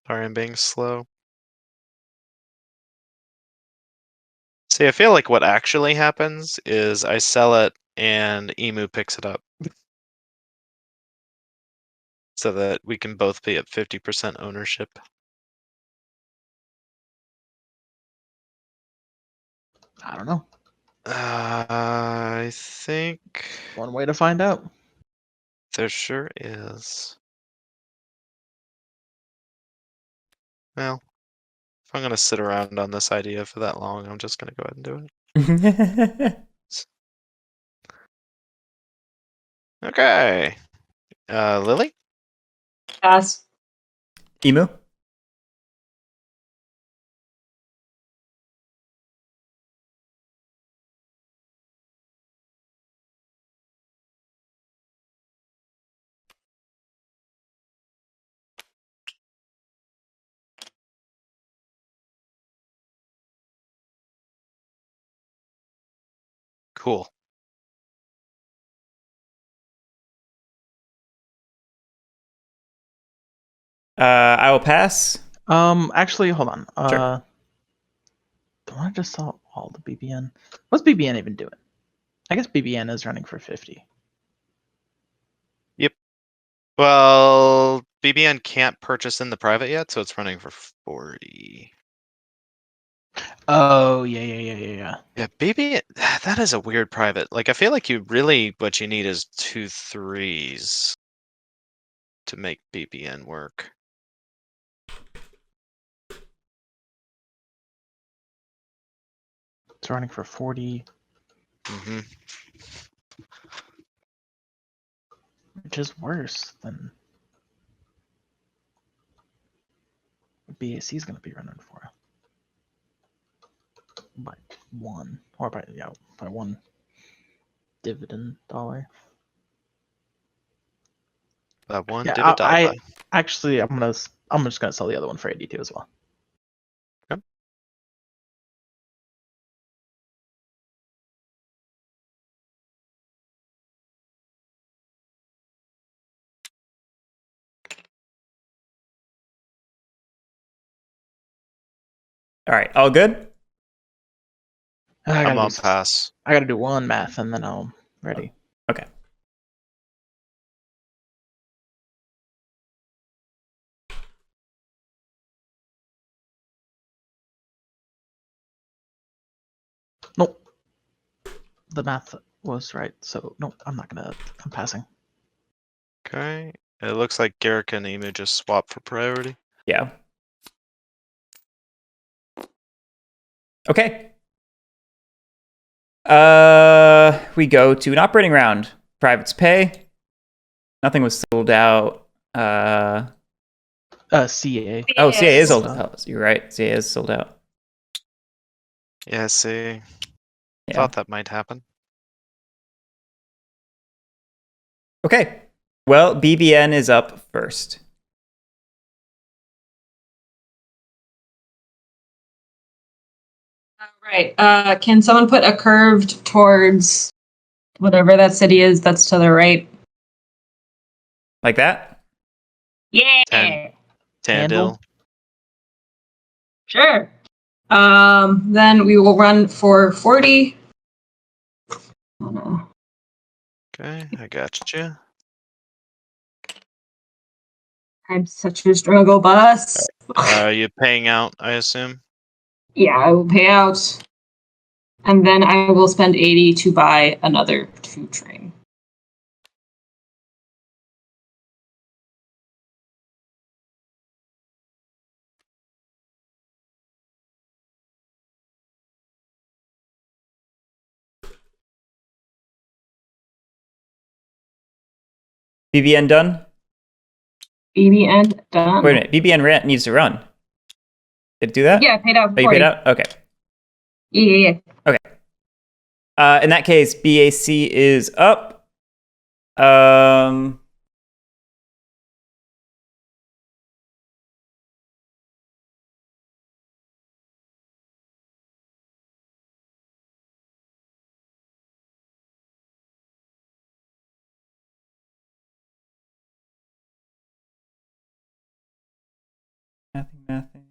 Sorry, I'm being slow. See, I feel like what actually happens is I sell it and Emu picks it up. So that we can both be at 50% ownership. I don't know. I think One way to find out. there sure is. Well, if I'm gonna sit around on this idea for that long, I'm just gonna go ahead and do it. Okay. Lily? Pass. Emu? Cool. I will pass. Actually, hold on. Sure. Do I just saw all the BBN? What's BBN even doing? I guess BBN is running for 50. Well, BBN can't purchase in the private yet, so it's running for 40. Oh, yeah. Yeah, BBN, that is a weird private. Like, I feel like what you need is 2 3s to make BBN work. It's running for 40, Mm-hmm. which is worse than what BAC is going to be running for. By one, or by one dividend dollar. That one Yeah, did a die. actually I'm just gonna sell the other one for 82 as well. Yep. All right. All good? I'm on pass. I gotta do one math and then I'm ready. Okay. Nope. The math was right, so nope, I'm passing. Okay. It looks like Garrick and Emu just swapped for priority. Yeah. Okay. We go to an operating round. Privates pay. Nothing was sold out. CA. Oh, CA is sold out. You're right. CA is sold out. Yeah, see. Yeah. Thought that might happen. Okay. Well, BBN is up first. Right. Can someone put a curved towards whatever that city is that's to the right? Like that? Yeah. Tandil. Handle. Sure. Then we will run for 40. Oh, no. Okay, I got you. I'm such a struggle bus. Are you paying out, I assume? Yeah, I will pay out. And then I will spend 80 to buy another 2 train. BBN done? BBN done. Wait a minute. BBN rent needs to run. Did it do that? Yeah, I paid out for Oh, you 40. paid out? Okay. Yeah. In that case, BAC is up. Nothing.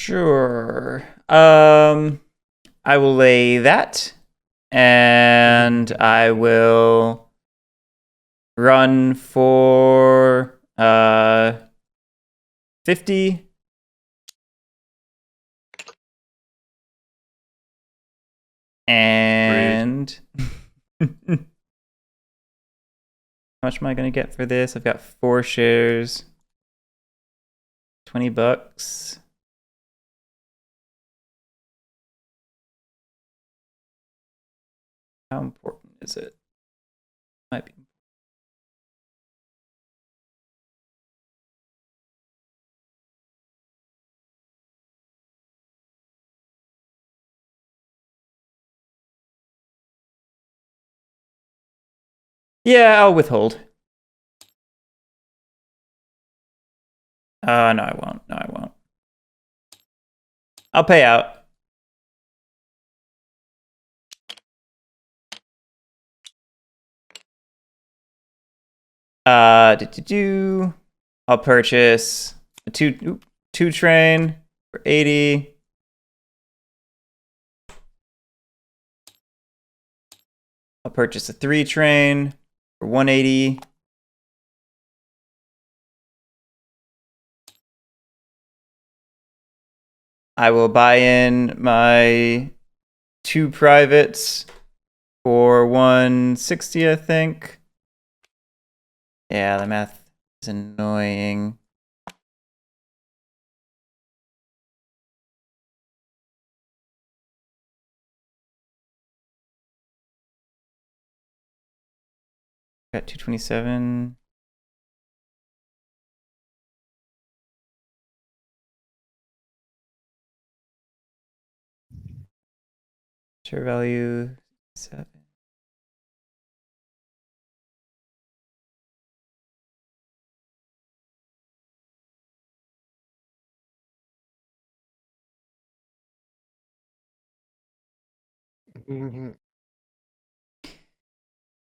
Sure. I will lay that, and I will run for 50. And how much am I gonna get for this? I've got 4 shares. $20. How important is it? Might be. Yeah, I'll withhold. No, I won't. No, I won't. I'll pay out. I'll purchase a two train for 80. I'll purchase a 3 train for 180. I will buy in my 2 privates for 160, I think. Yeah, the math is annoying. Got 227. Share value 7.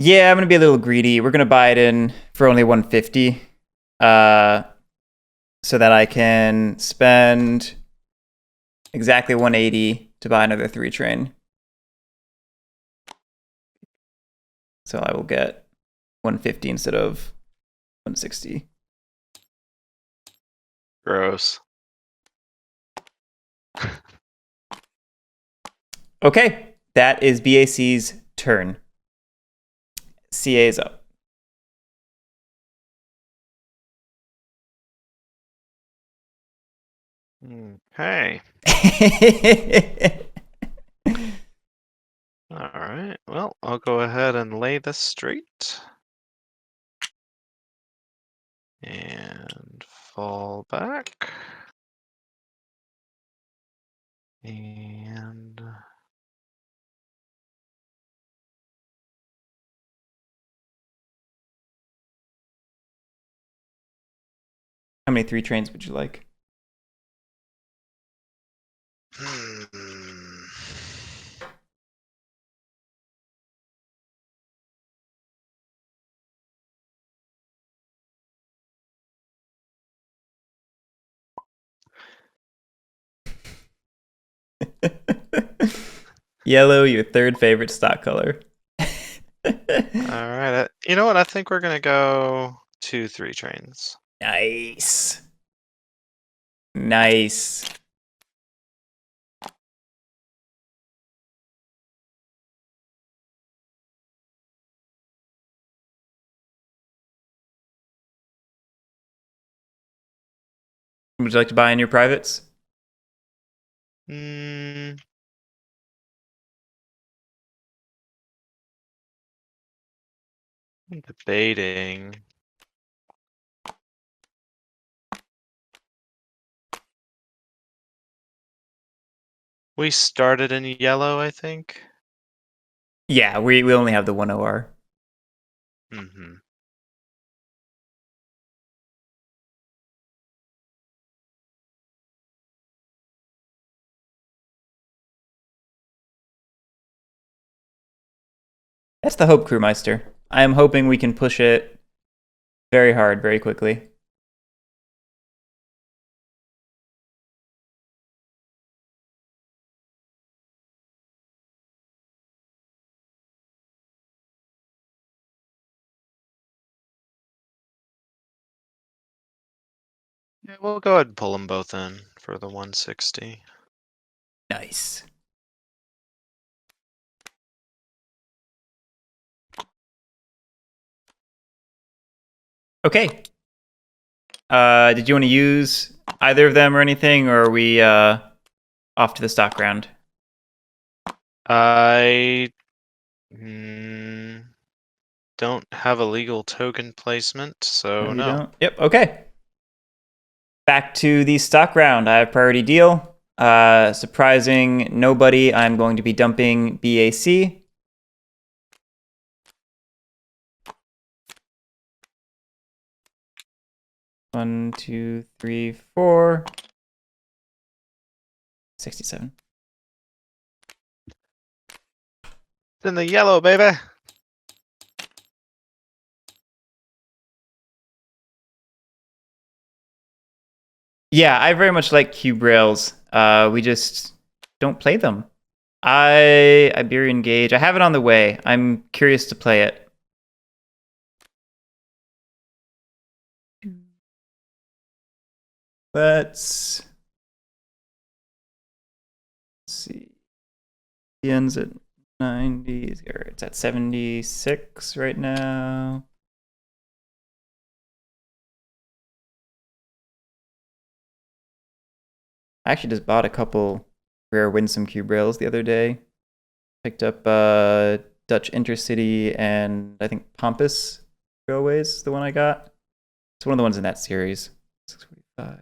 Yeah, I'm gonna be a little greedy. We're gonna buy it in for only 150, so that I can spend exactly 180 to buy another 3 train. So I will get 150 instead of 160. Gross. Okay, that is BAC's turn. CA is up. Okay. All right. Well, I'll go ahead and lay this straight. And fall back. And How many 3 trains would you like? Yellow, your 3rd favorite stock color. all right. You know what? I think we're gonna go 2 3 trains. Nice. Nice. Would you like to buy in your privates? Hmm. I'm debating. We started in yellow, I think. Yeah, we only have the 1 OR. Mm-hmm. That's the Hope Crewmeister. I am hoping we can push it very hard, very quickly. Yeah, we'll go ahead and pull them both in for the 160. Nice. Okay. Did you want to use either of them or anything, or are we off to the stock round? I don't have a legal token placement, so You no. don't? Yep, okay. Back to the stock round. I have priority deal. Surprising nobody, I'm going to be dumping BAC. One, two, three, 4. 67. It's in the yellow, baby. Yeah, I very much like cube rails. We just don't play them. Iberian Gauge. I have it on the way. I'm curious to play it. Let's see. It ends at 90. It's at 76 right now. I actually just bought a couple rare Winsome cube rails the other day. Picked up Dutch Intercity and I think Pompous Railways, the one I got. It's one of the ones in that series. 645.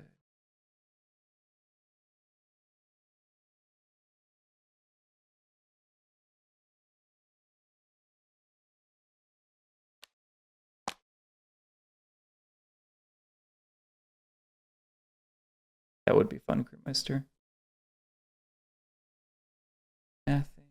That would be fun, Crewmeister. Nothing.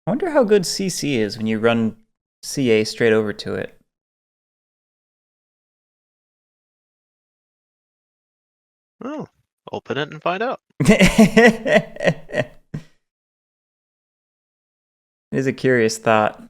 I wonder how good CC is when you run CA straight over to it. Oh, open it and find out. It is a curious thought.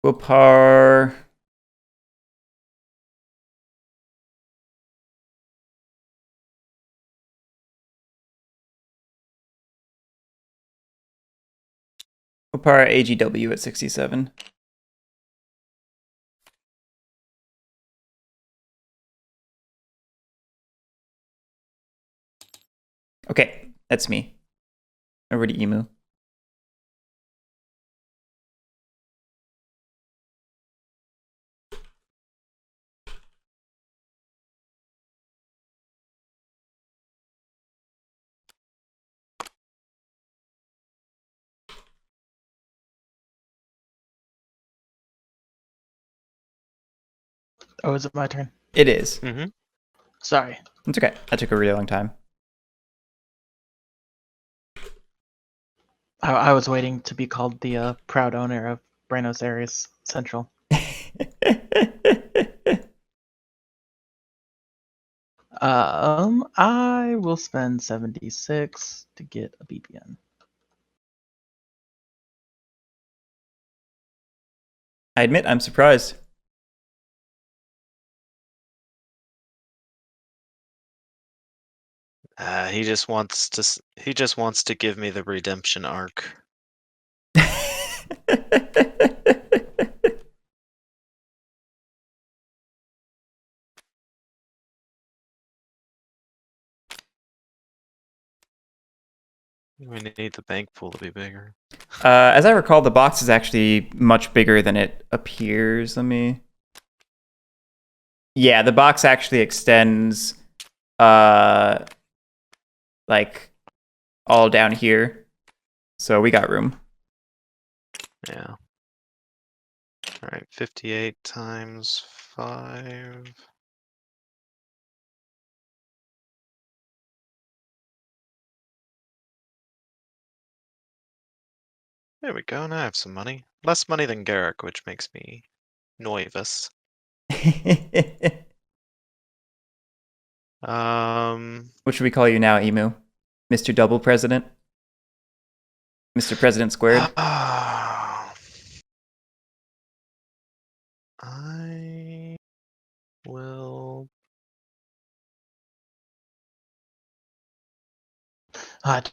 We'll par. We'll par AGW at 67. Okay, that's me. Over to Emu. Oh, is it my turn? It is. Mm-hmm. Sorry. It's okay. That took a really long time. I was waiting to be called the proud owner of Buenos Aires Central. I will spend 76 to get a BPN. I admit I'm surprised. He just wants to give me the redemption arc. We need the bank pool to be bigger. As I recall, the box is actually much bigger than it appears. Let me. Yeah, the box actually extends, like all down here. So we got room. Yeah. All right, 58 times 5. There we go. Now I have some money. Less money than Garrick, which makes me nervous. What should we call you now, Emu? Mr. Double President? Mr. President Squared? I will.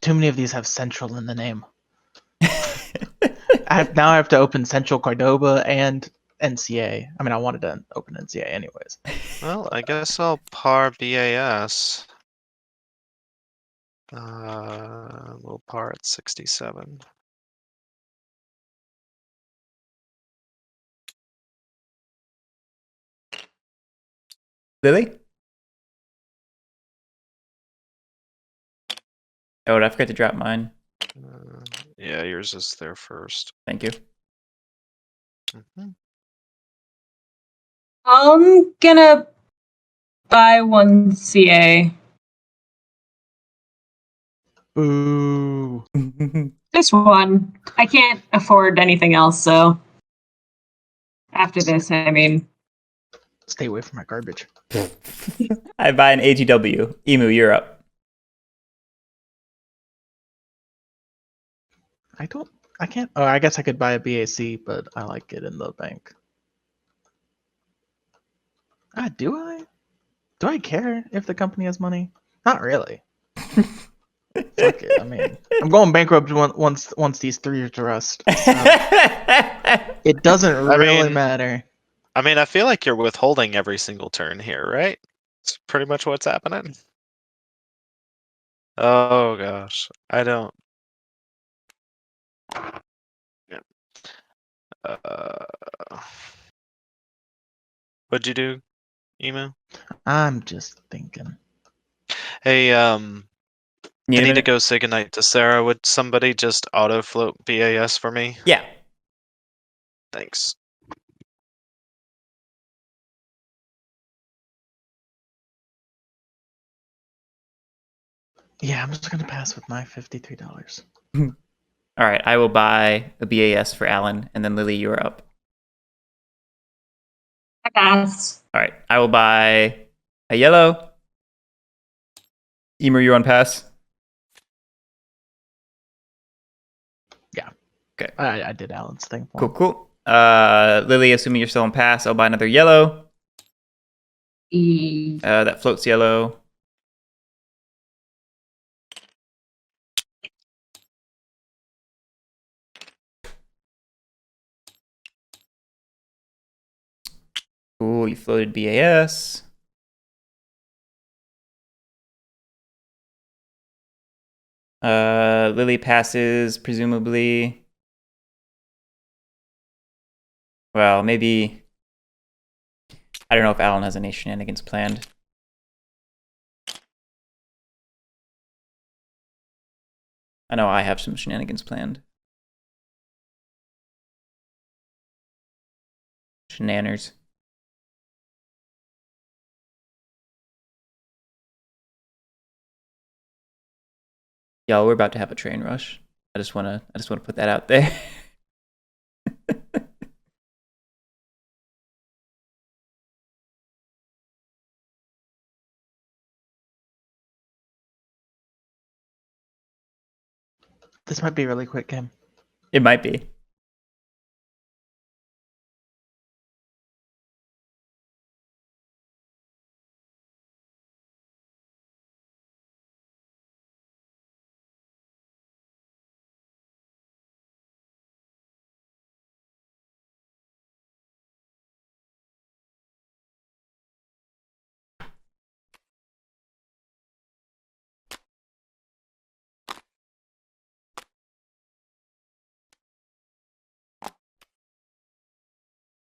Too many of these have Central in the name. Now I have to open Central Cordoba and NCA. I mean, I wanted to open NCA anyways. Well, I guess I'll par BAS. We'll par at 67. Lily? Oh, I forgot to drop mine. Yeah, yours is there first. Thank you. Mhm. I'm gonna buy one CA. Ooh. Just one. I can't afford anything else, so after this, I mean, Stay away from my garbage. I buy an AGW. Emu, you're up. I can't. Oh, I guess I could buy a BAC, but I like it in the bank. Do I? Do I care if the company has money? Not really. Fuck it. I mean, I'm going bankrupt once these 3s rust. So it doesn't really mean- matter. I mean, I feel like you're withholding every single turn here, right? It's pretty much what's happening. Oh gosh, I don't. Yeah. What'd you do, Emu? I'm just thinking. Hey, I Need a need to minute? go say goodnight to Sarah. Would somebody just auto float BAS for me? Yeah. Thanks. Yeah, I'm just gonna pass with my $53. All right, I will buy a BAS for Alan, and then Lily, you're up. I pass. All right, I will buy a yellow. Emer, you're on pass. I did Alan's thing. For Cool, him. cool. Lily, assuming you're still on pass, I'll buy another yellow. That floats yellow. Cool, you floated BAS. Lily passes, presumably. Well, maybe. I don't know if Alan has any shenanigans planned. I know I have some shenanigans planned. Shenaners. Y'all, we're about to have a train rush. I just wanna put that out there. This might be a really quick game. It might be.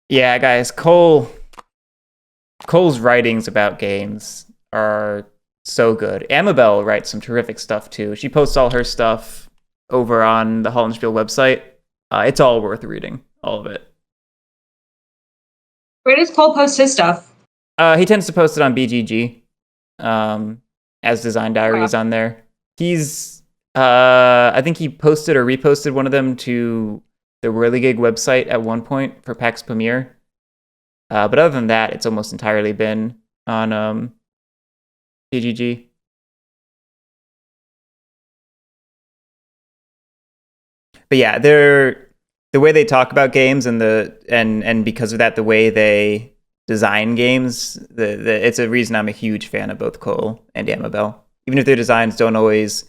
Yeah, guys, Cole's writings about games are so good. Amabel writes some terrific stuff too. She posts all her stuff over on the Hollenspiel website. It's all worth reading, all of it. Where does Cole post his stuff? He tends to post it on BGG, as design diaries on there. He's, I think he posted or reposted one of them to the Whirligig website at one point for PAX Premier. But other than that, it's almost entirely been on BGG. But yeah, the way they talk about games and because of that, the way they design games, it's a reason I'm a huge fan of both Cole and Amabel. Even if their designs don't always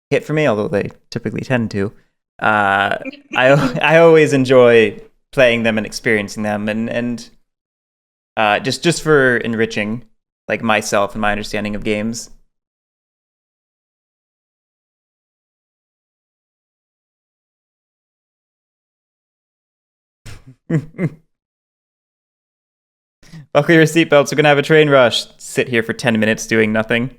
hit for me, although they typically tend to. I always enjoy playing them and experiencing them, and just for enriching like myself and my understanding of games. Buckle your seatbelts. We're gonna have a train rush. Sit here for 10 minutes doing nothing.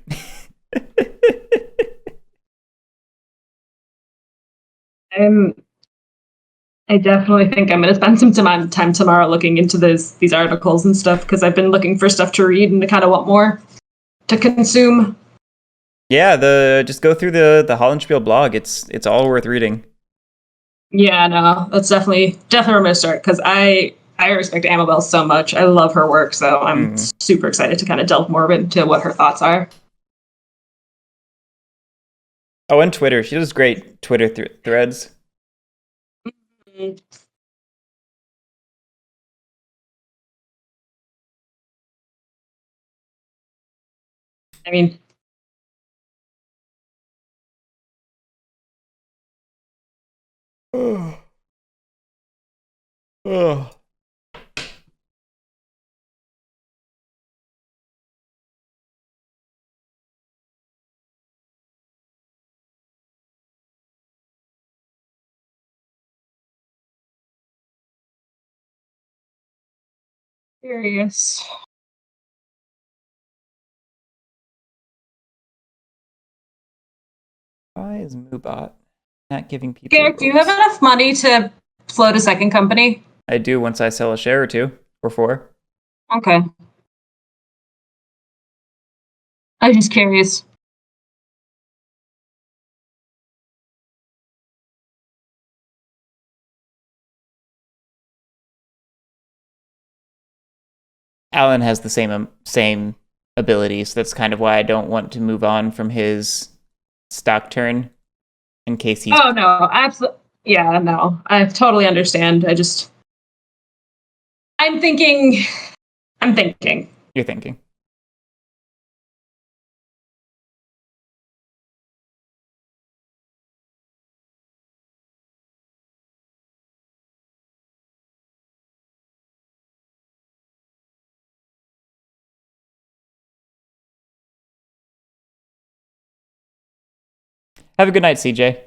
I definitely think I'm going to spend some time tomorrow looking into these articles and stuff because I've been looking for stuff to read and I kind of want more to consume. Yeah, just go through the Hollenspiel blog. It's all worth reading. Yeah, no, that's definitely where I'm going to start because I respect Amabel so much. I love her work, so I'm super excited to kind of delve more into what her thoughts are. Oh, and Twitter. She does great Twitter threads. I mean, Oh. Curious. Why is Moobot not giving people Garrick, do you have rules? enough money to float a second company? I do once I sell a share or two or four. Okay. I'm just curious. Alan has the same abilities. That's kind of why I don't want to move on from his stock turn in case he's Oh no, absolutely. Yeah, no, I totally understand. I'm thinking. I'm thinking. you're thinking. Have a good night, CJ.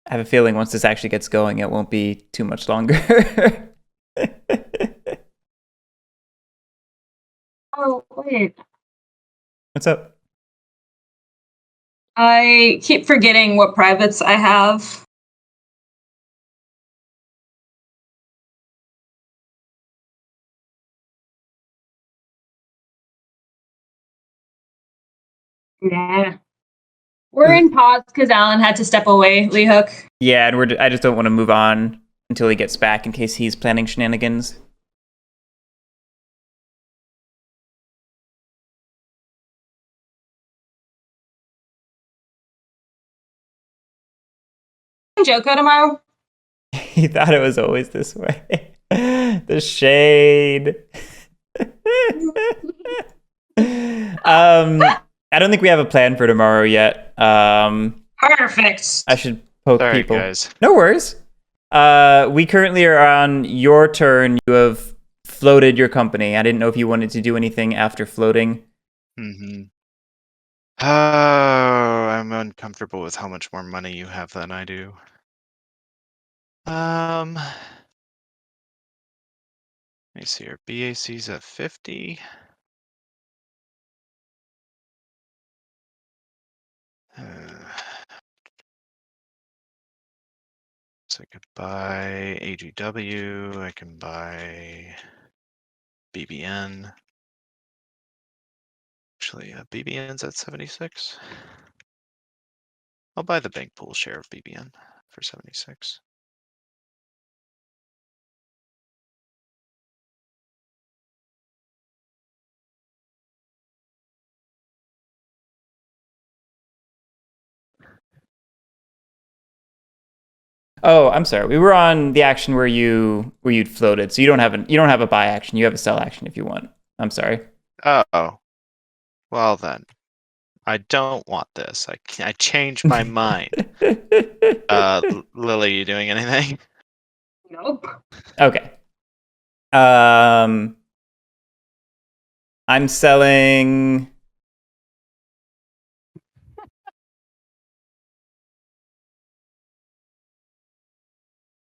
I have a feeling once this actually gets going, it won't be too much longer. Oh wait, What's up? I keep forgetting what privates I have. Nah. We're in pause because Alan had to step away, Lee Hook. Yeah, and I just don't want to move on until he gets back in case he's planning shenanigans. Joko tomorrow. He thought it was always this way. The shade. I don't think we have a plan for tomorrow yet. Perfect. I should poke Sorry, people. guys. No worries. We currently are on your turn. You have floated your company. I didn't know if you wanted to do anything after floating. Mm-hmm. Oh, I'm uncomfortable with how much more money you have than I do. Let me see here. BAC's at 50. So I could buy AGW. I can buy BBN. Actually, BBN's at 76. I'll buy the bank pool share of BBN for 76. Oh, I'm sorry. We were on the action where you'd floated, so you don't have a buy action. You have a sell action if you want. I'm sorry. Oh, well then, I don't want this. I changed my mind. Lily, you doing anything? Nope. Okay. I'm selling.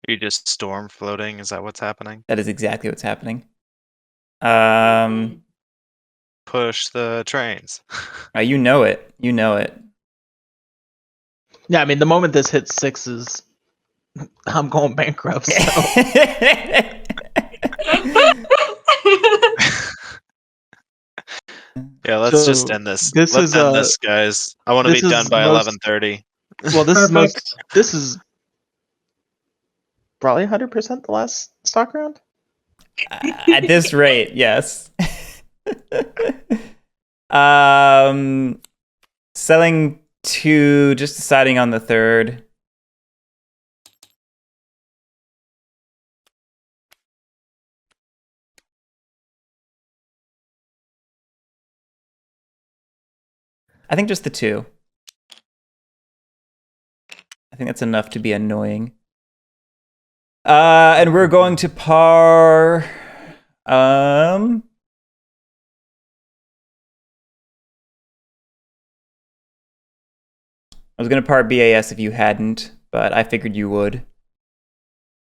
You just storm floating? Is that what's happening? That is exactly what's happening. Push the trains. You know it. You know it. Yeah, I mean, the moment this hits sixes, I'm going bankrupt. So Yeah, let's just So, end this. this Let's is, end this, guys. I want to be this done is by most- 11:30. well, this is Perfect. this is probably 100% the last stock round. At this rate, yes. um, selling two, just deciding on the third. I think just the two. I think that's enough to be annoying. And we're going to par. I was gonna par BAS if you hadn't, but I figured you would.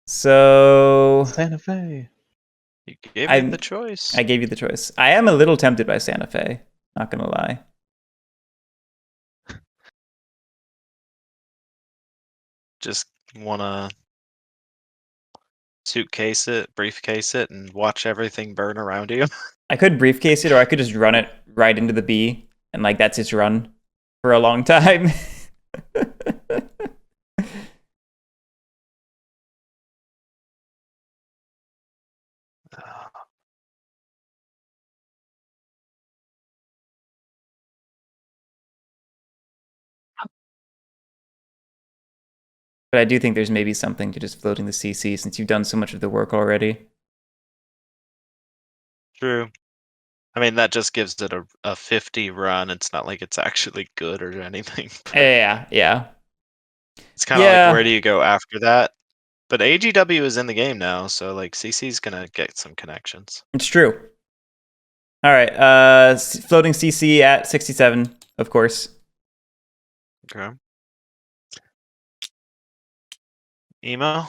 So Santa Fe. You gave me the choice. I gave you the choice. I am a little tempted by Santa Fe, not gonna lie. Just wanna suitcase it, briefcase it, and watch everything burn around you. I could briefcase it, or I could just run it right into the B, and like that's its run for a long time. But I do think there's maybe something to just floating the CC since you've done so much of the work already. True. I mean, that just gives it a 50 run. It's not like it's actually good or anything. but Yeah. It's kind of Yeah. like, where do you go after that? But AGW is in the game now, so like CC's gonna get some connections. It's true. All right, floating CC at 67, of course. Okay. Emo?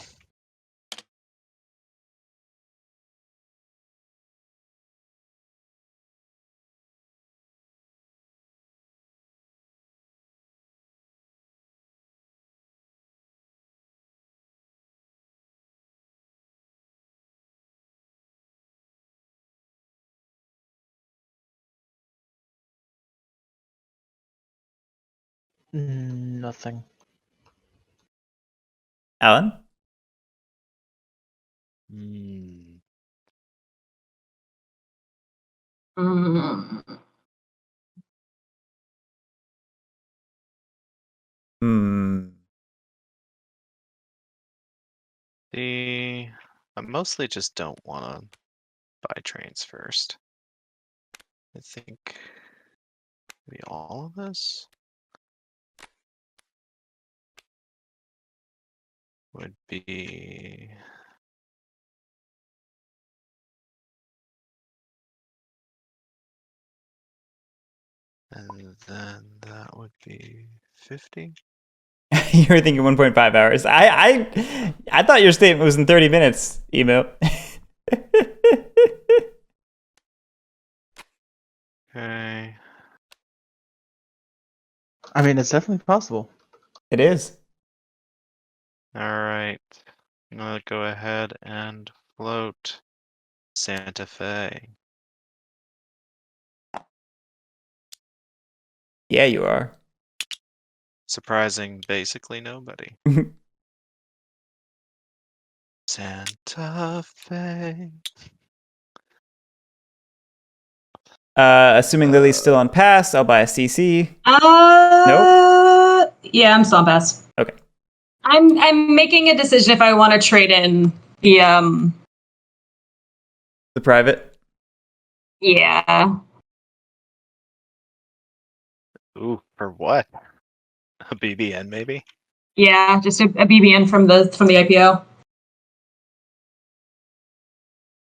Nothing. Alan? Mm. I mostly just don't want to buy trains first. I think maybe all of this would be and then that would be 50. You were thinking 1.5 hours. I thought your statement was in 30 minutes, Emo. Okay. I mean, it's definitely possible. It is. All right. I'm gonna go ahead and float Santa Fe. Yeah, you are. Surprising basically nobody. Santa Fe. Assuming Lily's still on pass, I'll buy a CC. Yeah, I'm still on pass. Okay. I'm making a decision if I want to trade in the The private. Yeah. Ooh, for what? A BBN maybe? Yeah, just a BBN from the IPO.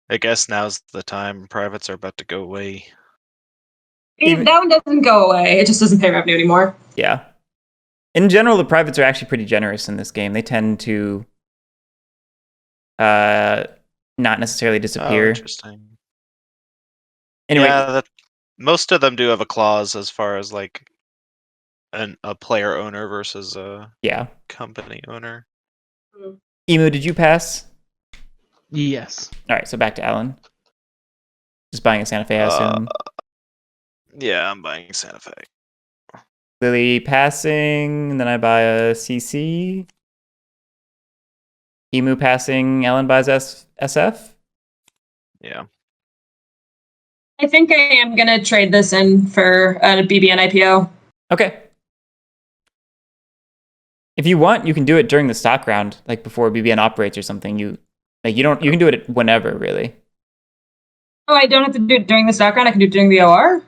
I guess now's the time. Privates are about to go away. Even- That one doesn't go away. It just doesn't pay revenue anymore. Yeah. In general, the privates are actually pretty generous in this game. They tend to not necessarily Oh, disappear. interesting. Anyway, Yeah, most of them do have a clause as far as like a player owner versus a yeah. company owner. Emu, did you pass? Yes. All right, so back to Alan. Just buying a Santa Fe, I assume. Yeah, I'm buying Santa Fe. Lily passing, and then I buy a CC. Emu passing, Alan buys SF. Yeah. I think I am going to trade this in for a BBN IPO. Okay. If you want, you can do it during the stock round, like before BBN operates or something. You can do it whenever, really. Oh, I don't have to do it during the stock round. I can do it during the OR.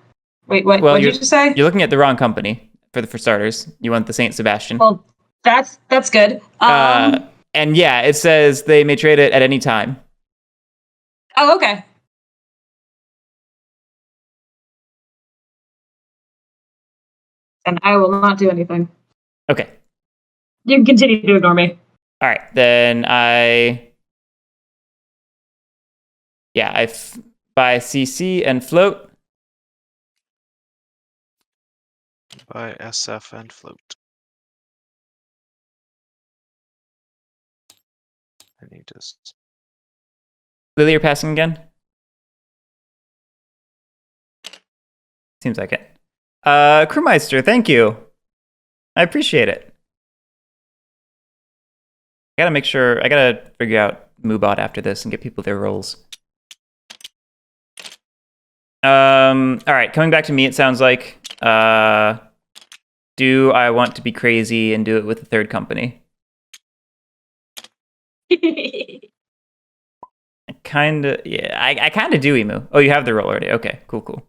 Wait, what? Well, What did you just say? You're looking at the wrong company for starters. You want the Saint Sebastian. Well, That's good. And yeah, it says they may trade it at any time. Oh, okay. And I will not do anything. Okay. You can continue to ignore me. All right. Then I buy CC and float. Buy SF and float. I need to. Lily, you're passing again? Seems like it. Crewmeister, thank you. I appreciate it. I gotta figure out Moobot after this and get people their roles. All right, coming back to me, it sounds like, do I want to be crazy and do it with a third company? I kind of do, Emu. Oh, you have the role already. Okay, cool.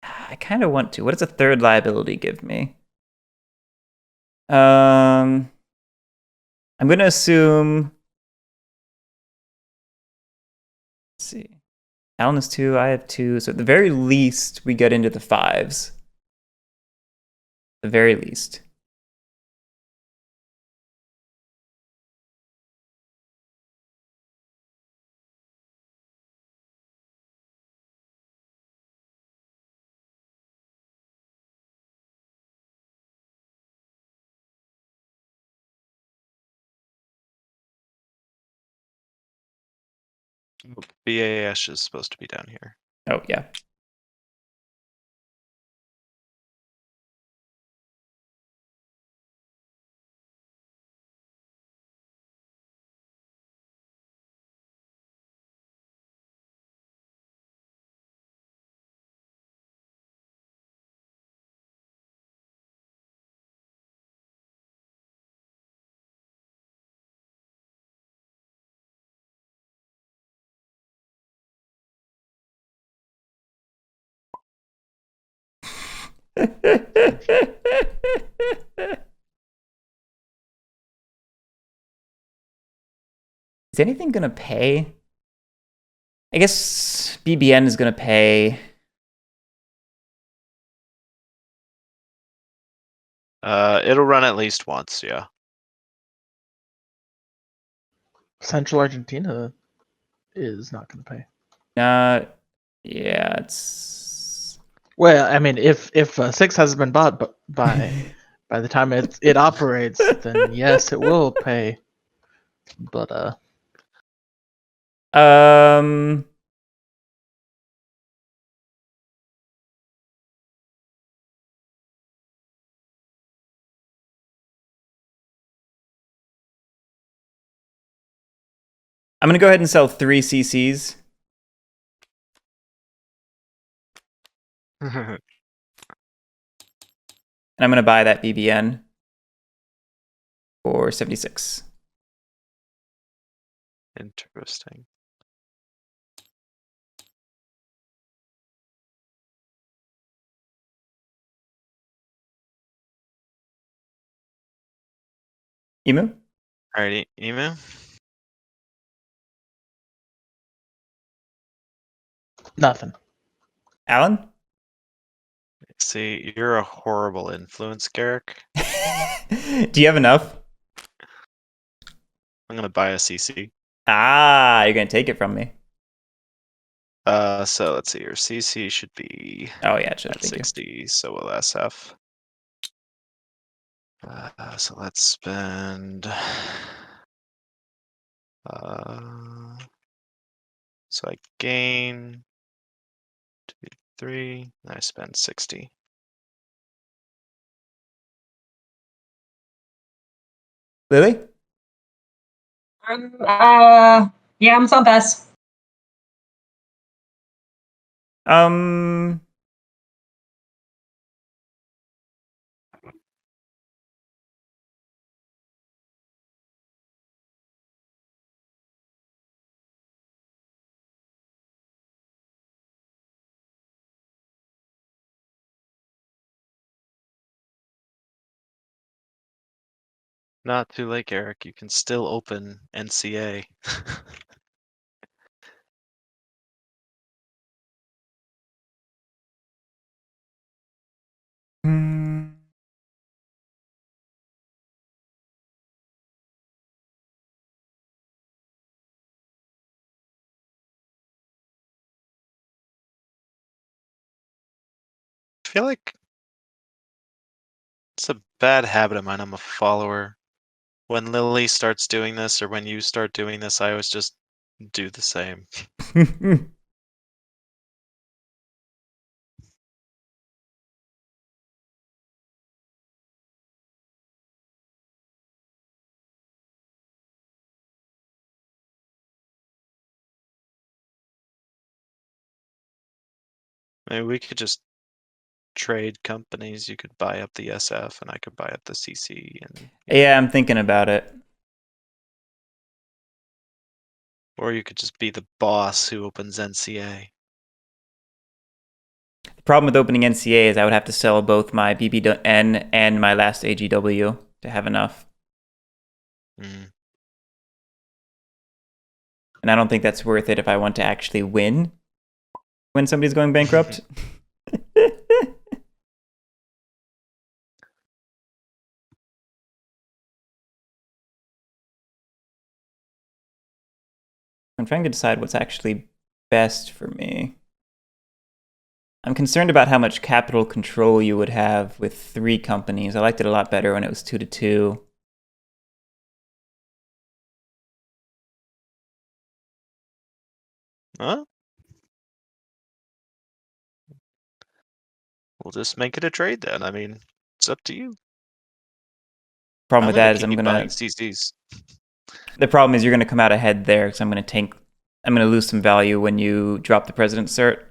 I kind of want to. What does a third liability give me? I'm going to assume... Let's see. Alan is 2, I have 2. So at the very least, we get into the 5s. The very least. BAS is supposed to be down here. Oh, yeah. Is anything gonna pay? I guess BBN is gonna pay. It'll run at least once, yeah. Central Argentina is not going to pay. Yeah, it's. Well, I mean, if 6 has been bought, but by the time it operates, then yes, it will pay. But Um. I'm gonna go ahead and sell 3 CCs. And I'm gonna buy that BBN for 76. Interesting. Emu? Alrighty, email. nothing. Alan? See, you're a horrible influence, Garrick. Do you have enough? I'm gonna buy a CC. Ah, you're gonna take it from me. So let's see. Your CC should be Oh yeah, it should. at Thank you. 60. So will SF. So let's spend. So I gain 2, 3. And I spend 60. Lily? Yeah, I'm some pass. Um. Not too late, Eric. You can still open NCA. Hmm. I feel like it's a bad habit of mine. I'm a follower. When Lily starts doing this or when you start doing this, I always just do the same. Maybe we could just trade companies. You could buy up the SF and I could buy up the CC and Yeah, I'm thinking about it. or you could just be the boss who opens NCA. The problem with opening NCA is I would have to sell both my BBN and my last AGW to have enough. Mm. And I don't think that's worth it if I want to actually win when somebody's going bankrupt. I'm trying to decide what's actually best for me. I'm concerned about how much capital control you would have with 3 companies. I liked it a lot better when it was 2 to 2. Huh? We'll just make it a trade then. I mean, it's up to you. Problem I'm with gonna that is keep buying CCs. the problem is you're gonna come out ahead there because I'm gonna lose some value when you drop the president's cert.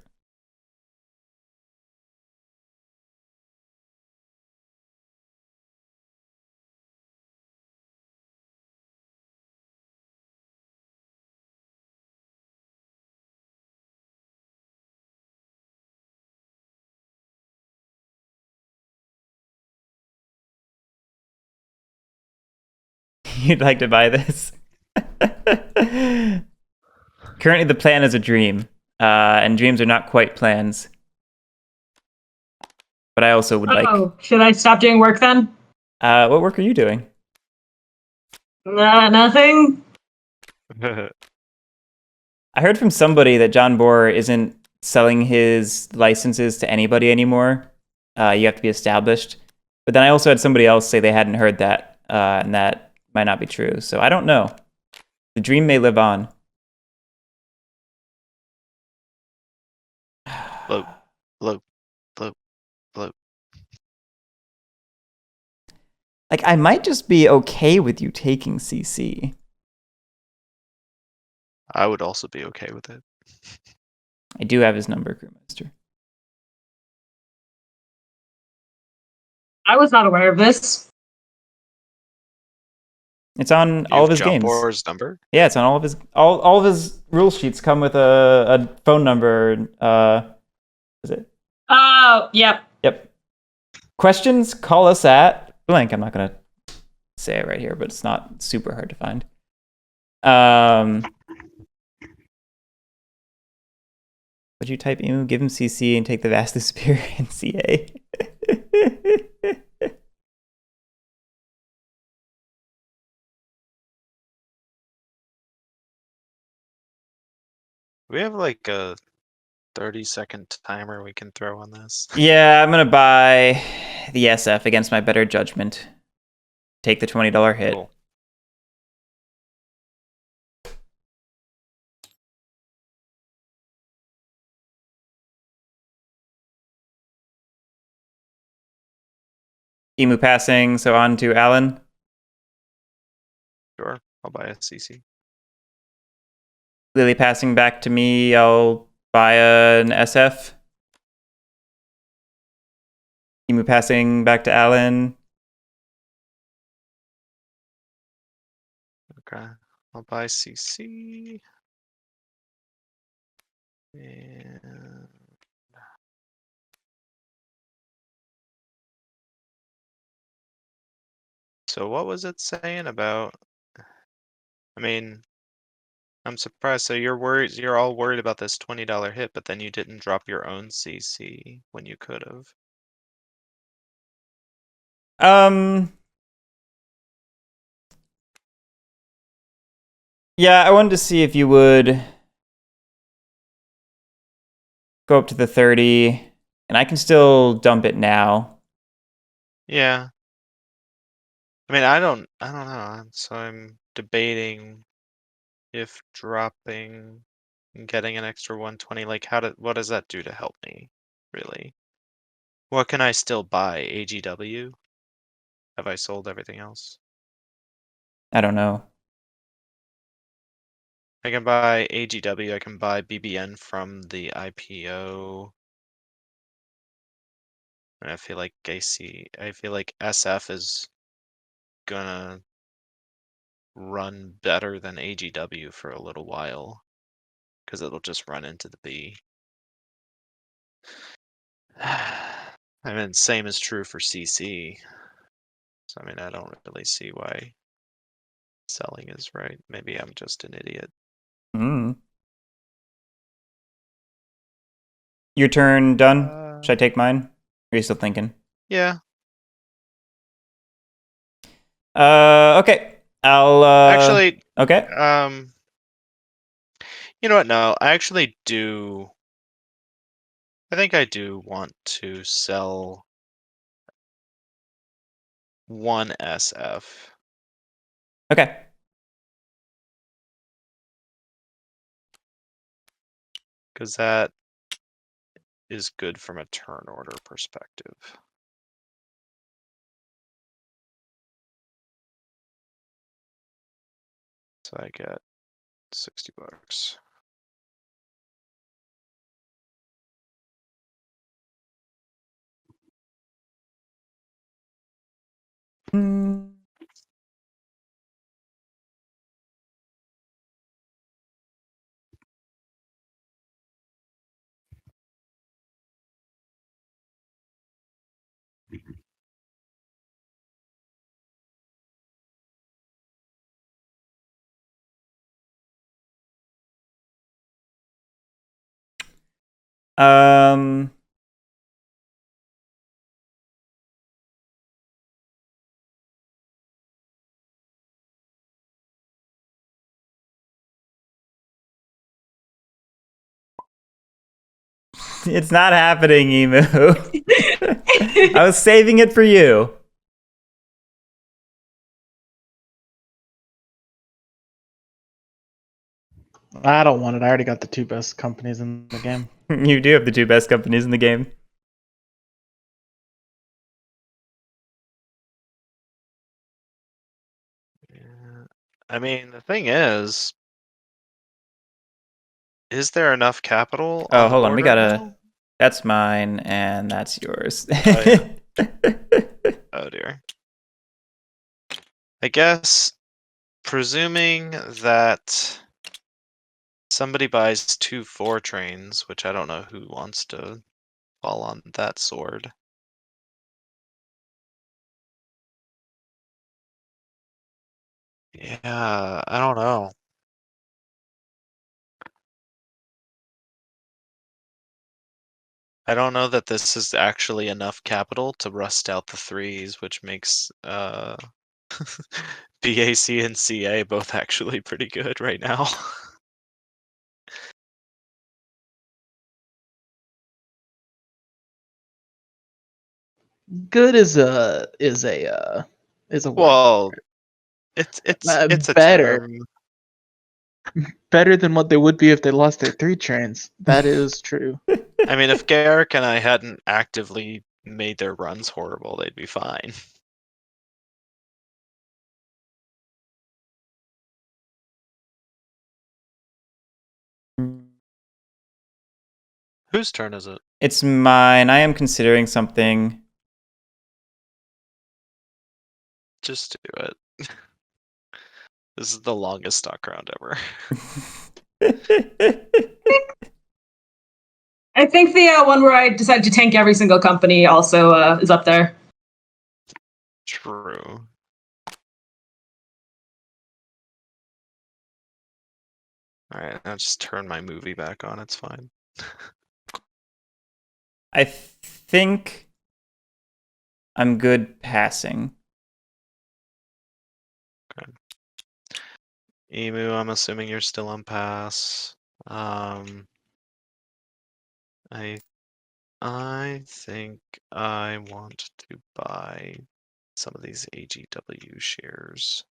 You'd like to buy this? Currently, the plan is a dream, and dreams are not quite plans. But I also would like. Oh, should I stop doing work then? What work are you doing? Nothing. I heard from somebody that John Bohr isn't selling his licenses to anybody anymore. You have to be established. But then I also had somebody else say they hadn't heard that, and that might not be true. So I don't know. The dream may live on. Bloat, bloat, bloat, bloat. Like, I might just be okay with you taking CC. I would also be okay with it. I do have his number, Crewmaster. I was not aware of this. It's on You all of have his John games. Bohr's number? Yeah, it's on all of his all of his rule sheets come with a phone number. Is it? Oh, yep. Yep. Questions? Call us at blank. I'm not gonna say it right here, but it's not super hard to find. Would you type emu, give him CC, and take the vastly superior NCA? We have like a 30-second timer we can throw on this. Yeah, I'm gonna buy the SF against my better judgment. Take the $20 hit. Cool. Emu passing, so on to Alan. Sure, I'll buy a CC. Lily passing back to me. I'll buy an SF. Emu passing back to Alan. Okay, I'll buy CC. And So what was it saying about? I mean, I'm surprised. So you're worried. You're all worried about this $20 hit, but then you didn't drop your own CC when you could have. Yeah, I wanted to see if you would go up to the 30, and I can still dump it now. Yeah. I mean, I don't know. So I'm debating if dropping and getting an extra 120, like what does that do to help me, really? What can I still buy? AGW? Have I sold everything else? I don't know. I can buy AGW, I can buy BBN from the IPO. And I feel like SF is gonna run better than AGW for a little while, because it'll just run into the B. I mean, same is true for CC. So I mean, I don't really see why selling is right. Maybe I'm just an idiot. Your turn done? Should I take mine? Or are you still thinking? Yeah. Okay. I'll Actually, okay. You know what? No, I actually do. I think I do want to sell one SF. Okay. Because that is good from a turn order perspective. So I get $60. Um It's not happening, Emu. I was saving it for you. I don't want it. I already got the two best companies in the game. You do have the two best companies in the game. Yeah. I mean, the thing is there enough capital Oh, on the hold on. board We right gotta. now? That's mine, and that's yours. Oh, yeah. Oh dear. I guess, presuming that somebody buys 2 4 trains, which I don't know who wants to fall on that sword. Yeah, I don't know. I don't know that this is actually enough capital to rust out the 3s, which makes BAC and CA both actually pretty good right now. Good is a word. Well, it's a better. term. Better than what they would be if they lost their 3 trains. That is true. I mean, if Garrick and I hadn't actively made their runs horrible, they'd be fine. Whose turn is it? It's mine. I am considering something. Just do it. This is the longest stock round ever. I think the one where I decided to tank every single company also is up there. True. All right, I'll just turn my movie back on. It's fine. I think I'm good passing. Emu, I'm assuming you're still on pass. I think I want to buy some of these AGW shares.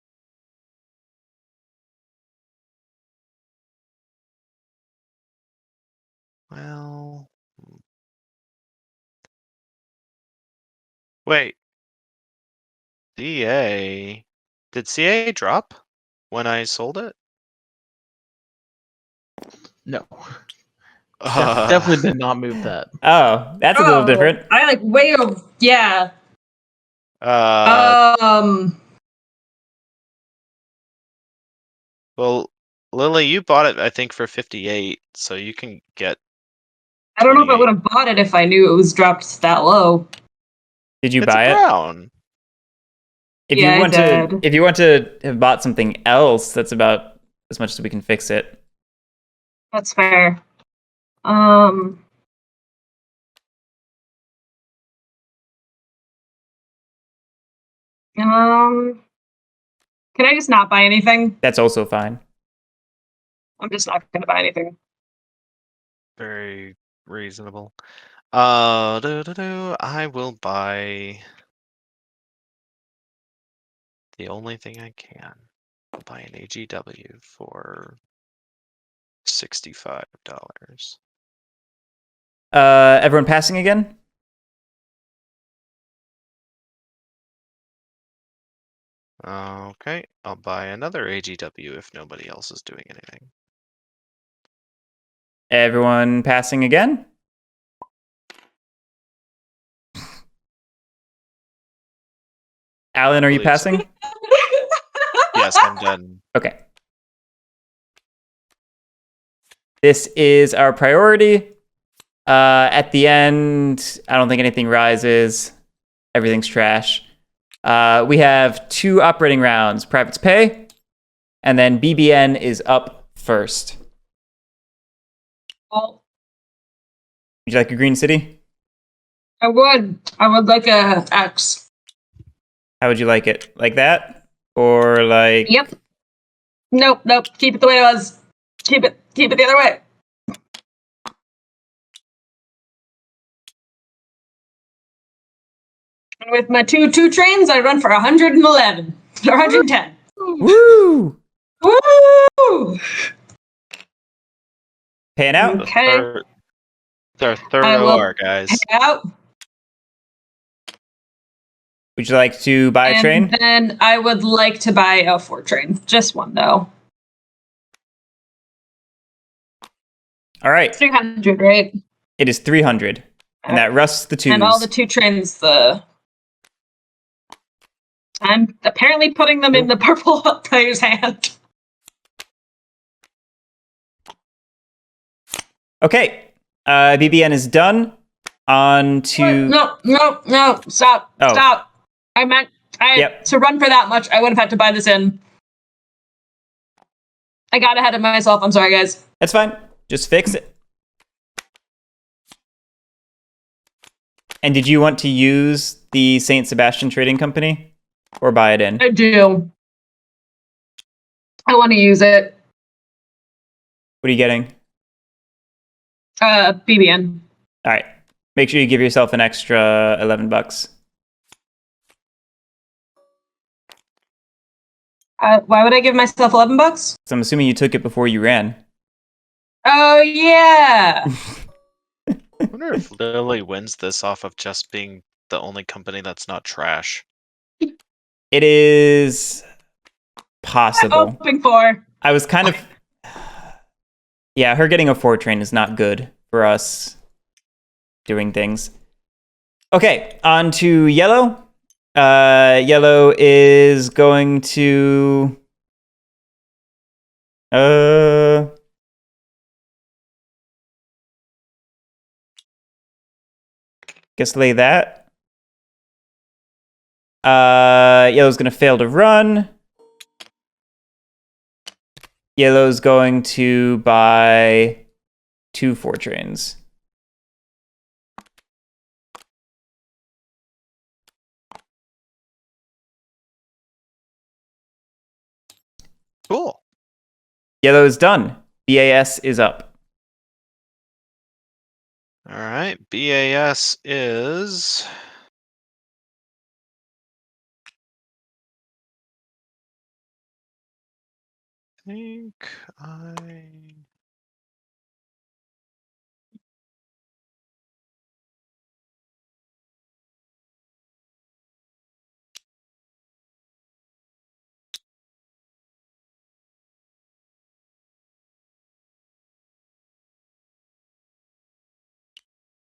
Well, wait. CA. Did CA drop when I sold it? No, definitely did not move that. Oh, that's a little different. I like way over. Yeah. Well, Lily, you bought it, I think, for 58, so you can get. I don't know if I 28. would have bought it if I knew it was dropped that low. Did you It's buy a it? brown. If Yeah, you I want to, did. if you want to have bought something else, that's about as much as we can fix it. That's fair. Can I just not buy anything? That's also fine. I'm just not gonna buy anything. Very reasonable. I will buy the only thing I can. I'll buy an AGW for $65. Everyone passing again? Okay, I'll buy another AGW if nobody else is doing anything. Everyone passing again? Alan, are you Believe so. passing? Yes, I'm done. Okay. This is our priority. At the end, I don't think anything rises. Everything's trash. We have 2 operating rounds. Privates pay, and then BBN is up first. Well, Would you like a green city? I would like a X. How would you like it? Like that? Or like... Yep. Nope. Keep it the way it was. Keep it the other way. And with my two trains, I run for 111 or 110. Woo! Woo! Paying out? Okay. They're I thorough will are, guys. Hang out. Would you like to buy a train? And then I would like to buy a 4 train. Just one, though. All right. 300, right? It is 300. And that rusts the 2s. And all the 2 trains, I'm apparently putting them in the purple player's hand. Okay. BBN is done. On to... No. Stop. Oh. Stop. I meant to run for that much, I would have had to buy this in. I got ahead of myself. I'm sorry, guys. That's fine. Just fix it. And did you want to use the St. Sebastian Trading Company? Or buy it in? I do. I want to use it. What are you getting? BBN. All right. Make sure you give yourself an extra $11. Why would I give myself $11? So I'm assuming you took it before you ran. Oh, yeah. I wonder if Lily wins this off of just being the only company that's not trash. It is possible. I'm hoping for. I was kind of... Yeah, her getting a 4 train is not good for us doing things. Okay, on to yellow. Yellow is going to... Guess lay that. Yellow's gonna fail to run. Yellow's going to buy 2 4 trains. Cool. Yellow is done. BAS is up. All right. BAS is. I think I.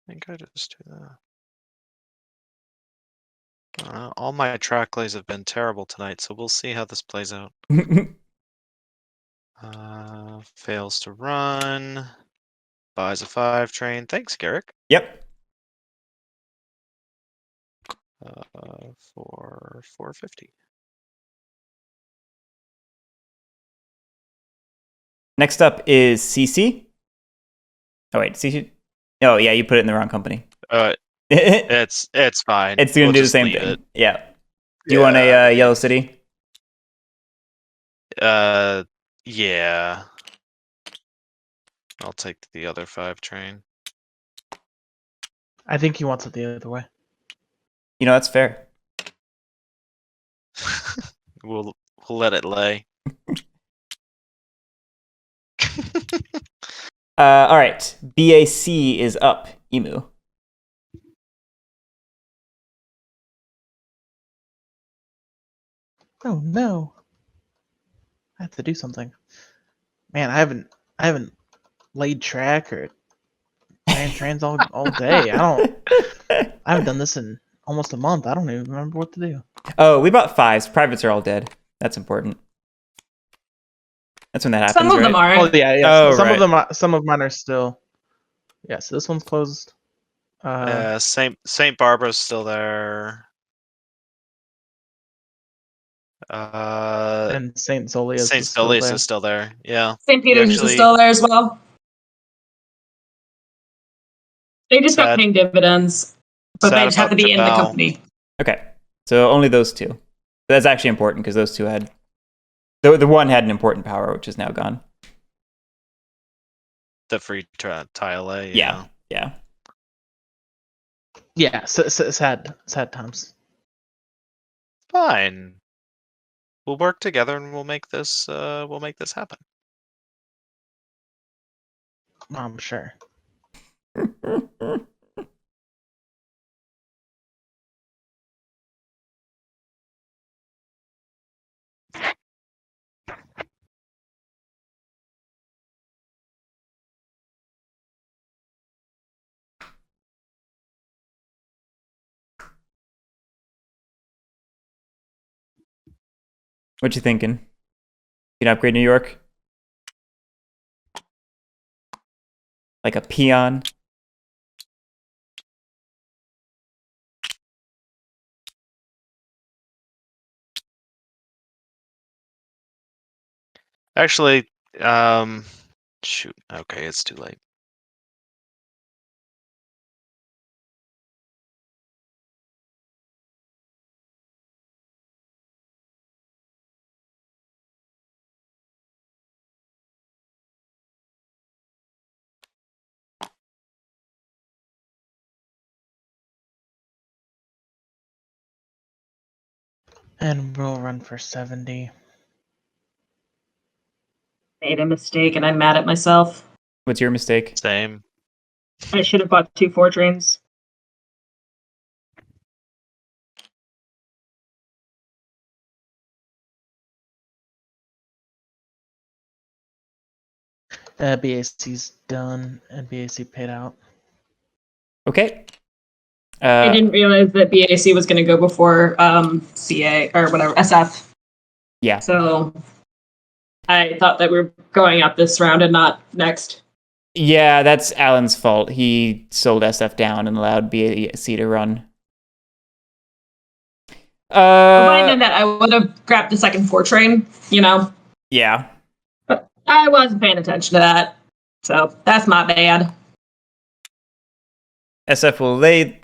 think I just do that. All my track lays have been terrible tonight, so we'll see how this plays out. Fails to run. Buys a 5 train. Thanks, Garrick. Yep. For 450. Next up is CC. Oh wait, CC. Oh yeah, you put it in the wrong company. It's fine. It's gonna We'll do the just same leave thing. it. Yeah. Do you want a Yellow City? Yeah. I'll take the other 5 train. I think he wants it the other way. You know, that's fair. We'll let it lay. All right. BAC is up. Emu. Oh no! I have to do something. Man, I haven't laid track or ran trains all day. I haven't done this in almost a month. I don't even remember what to do. Oh, we bought 5s. Privates are all dead. That's important. That's when that happens. Some of them right? aren't. Oh yeah, yeah. Oh, some right. of them, some of mine are still. Yeah, so this one's closed. Saint Barbara's still there. And Saint Zolius Saint is still Zolius there. is still there. Yeah. St. Peter's actually- is still there as well. They just got Sad- paying dividends, but they sad just have to about be in the Javel. company. Okay. So only those 2. That's actually important because those 2 had. The one had an important power, which is now gone. The free tile A. Yeah. Yeah. Yeah, sad times. Fine. We'll work together and we'll make this happen. I'm sure. What you thinking? You can upgrade New York? Like a peon? Actually, shoot. Okay, it's too late. And we'll run for 70. Made a mistake, and I'm mad at myself. What's your mistake? Same. I should have bought 2 4 trains. BAC's done, and BAC paid out. Okay. I didn't realize that BAC was going to go before CA or whatever, SF. Yeah. So I thought that we were going out this round and not next. Yeah, that's Alan's fault. He sold SF down and allowed BAC to run. Reminded that I would have grabbed the second 4 train, you know. Yeah. I wasn't paying attention to that, so that's my bad. SF will lay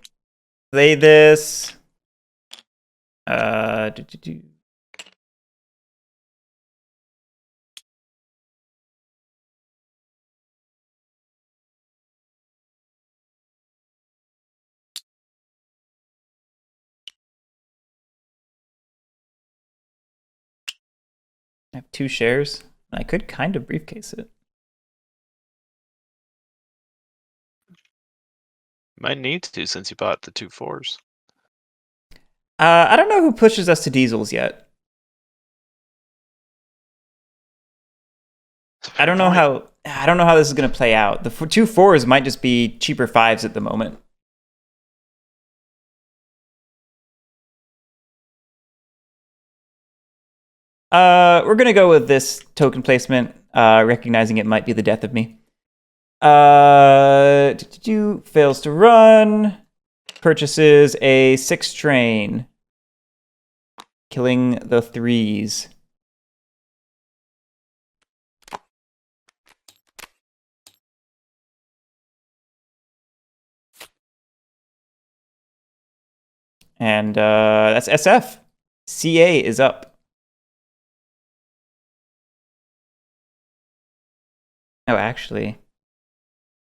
this. Do. I have 2 shares. I could kind of briefcase it. Might need to since you bought the 2 4s. I don't know who pushes us to diesels yet. I don't know how this is going to play out. The 2 4s might just be cheaper 5s at the moment. We're going to go with this token placement, recognizing it might be the death of me. Fails to run. Purchases a 6 train. Killing the 3s. And that's SF. CA is up. Oh, actually,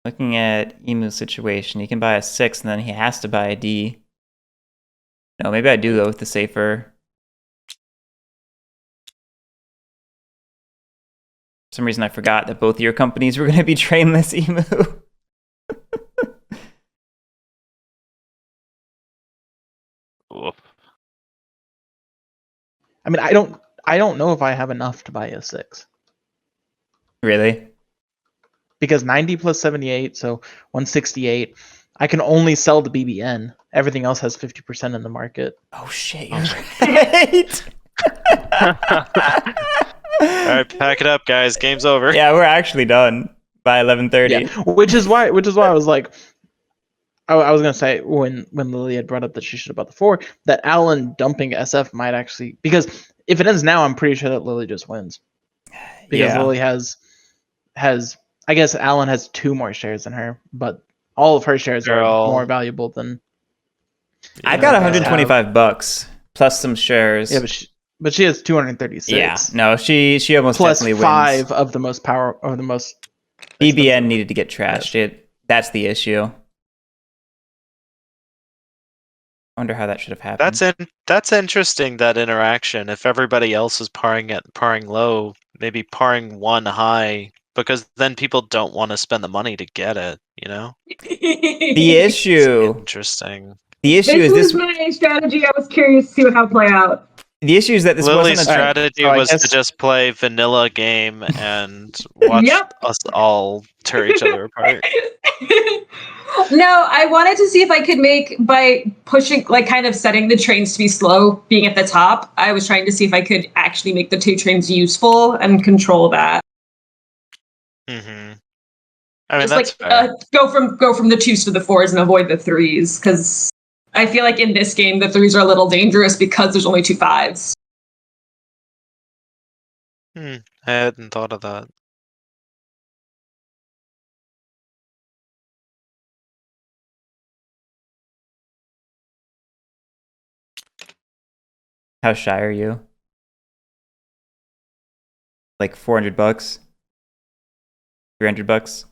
looking at Emu's situation, he can buy a 6 and then he has to buy a D. No, maybe I do go with the safer. For some reason I forgot that both of your companies were going to be trainless Emu. I mean, I don't know if I have enough to buy a 6. Really? Because 90 plus 78, so 168. I can only sell the BBN. Everything else has 50% in the market. Oh shit, you're right. All right, pack it up, guys. Game's over. Yeah, we're actually done by 11:30. Yeah, which is why I was like, I was gonna say when Lily had brought up that she should have bought the 4, that Alan dumping SF might actually, because if it ends now, I'm pretty sure that Lily just wins. Because Yeah. Lily has I guess Alan has 2 more shares than her, but all of her shares are more valuable than. I got $125 plus some shares. Yeah, but she has 236. Yeah, no, she almost plus definitely 5 wins. of the most BBN needed to get trashed. That's the issue. I wonder how that should have happened. That's interesting, that interaction. If everybody else is parring low, maybe parring 1 high, because then people don't want to spend the money to get it, you know? The issue. Interesting. The issue this is was my strategy. I was curious to see how it play out. The issue is that this Lily's wasn't a strategy was to just play vanilla game and watch us all tear each other apart. No, I wanted to see if I could make, by pushing, like kind of setting the trains to be slow, being at the top, I was trying to see if I could actually make the 2 trains useful and control that. Mm-hmm. I mean, Just that's like go from the 2s to the 4s and avoid the 3s, because I feel like in this game the 3s are a little dangerous because there's only 2 5s. I hadn't thought of that. How shy are you? Like $400? $300?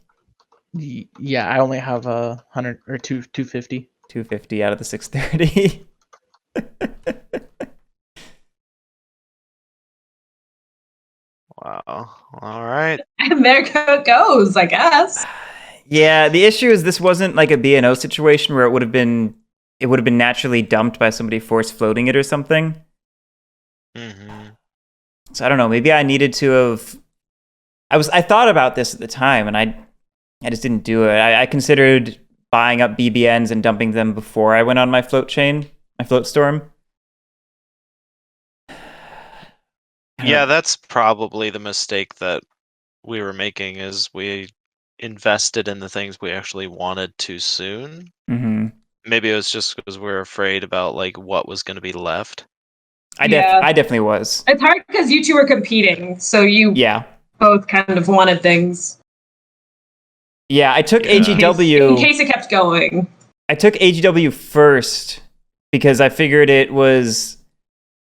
Yeah, I only have 100 or 250. 250 out of the 630. Wow. All right. And there it goes, I guess. Yeah, the issue is this wasn't like a B&O situation where it would have been naturally dumped by somebody force floating it or something. Mm-hmm. So I don't know, maybe I needed to have I thought about this at the time and I just didn't do it. I considered buying up BBNs and dumping them before I went on my float storm. Yeah, that's probably the mistake that we were making, is we invested in the things we actually wanted too soon. Mm-hmm. Maybe it was just because we were afraid about like what was going to be left. I definitely was. It's hard because you 2 are competing, so you both kind of wanted things. Yeah, I took Yeah. In AGW. case it kept going. I took AGW first because I figured it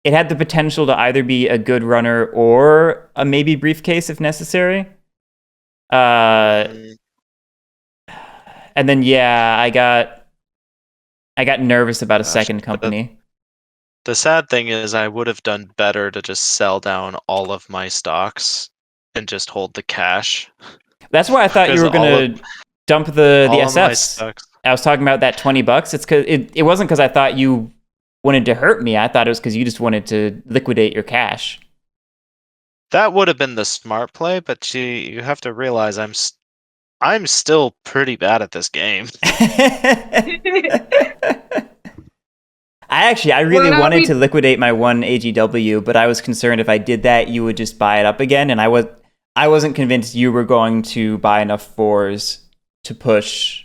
had the potential to either be a good runner or a maybe briefcase if necessary. And then I got nervous about a Gosh, second company. The sad thing is I would have done better to just sell down all of my stocks and just hold the cash. That's why I thought you Because were gonna dump the all of my SFs. stocks. I was talking about that $20. It's because it wasn't because I thought you wanted to hurt me. I thought it was because you just wanted to liquidate your cash. That would have been the smart play, but you have to realize I'm still pretty bad at this game. I really wanted to liquidate my one AGW, but I was concerned if I did that, you would just buy it up again, and I wasn't convinced you were going to buy enough 4s to push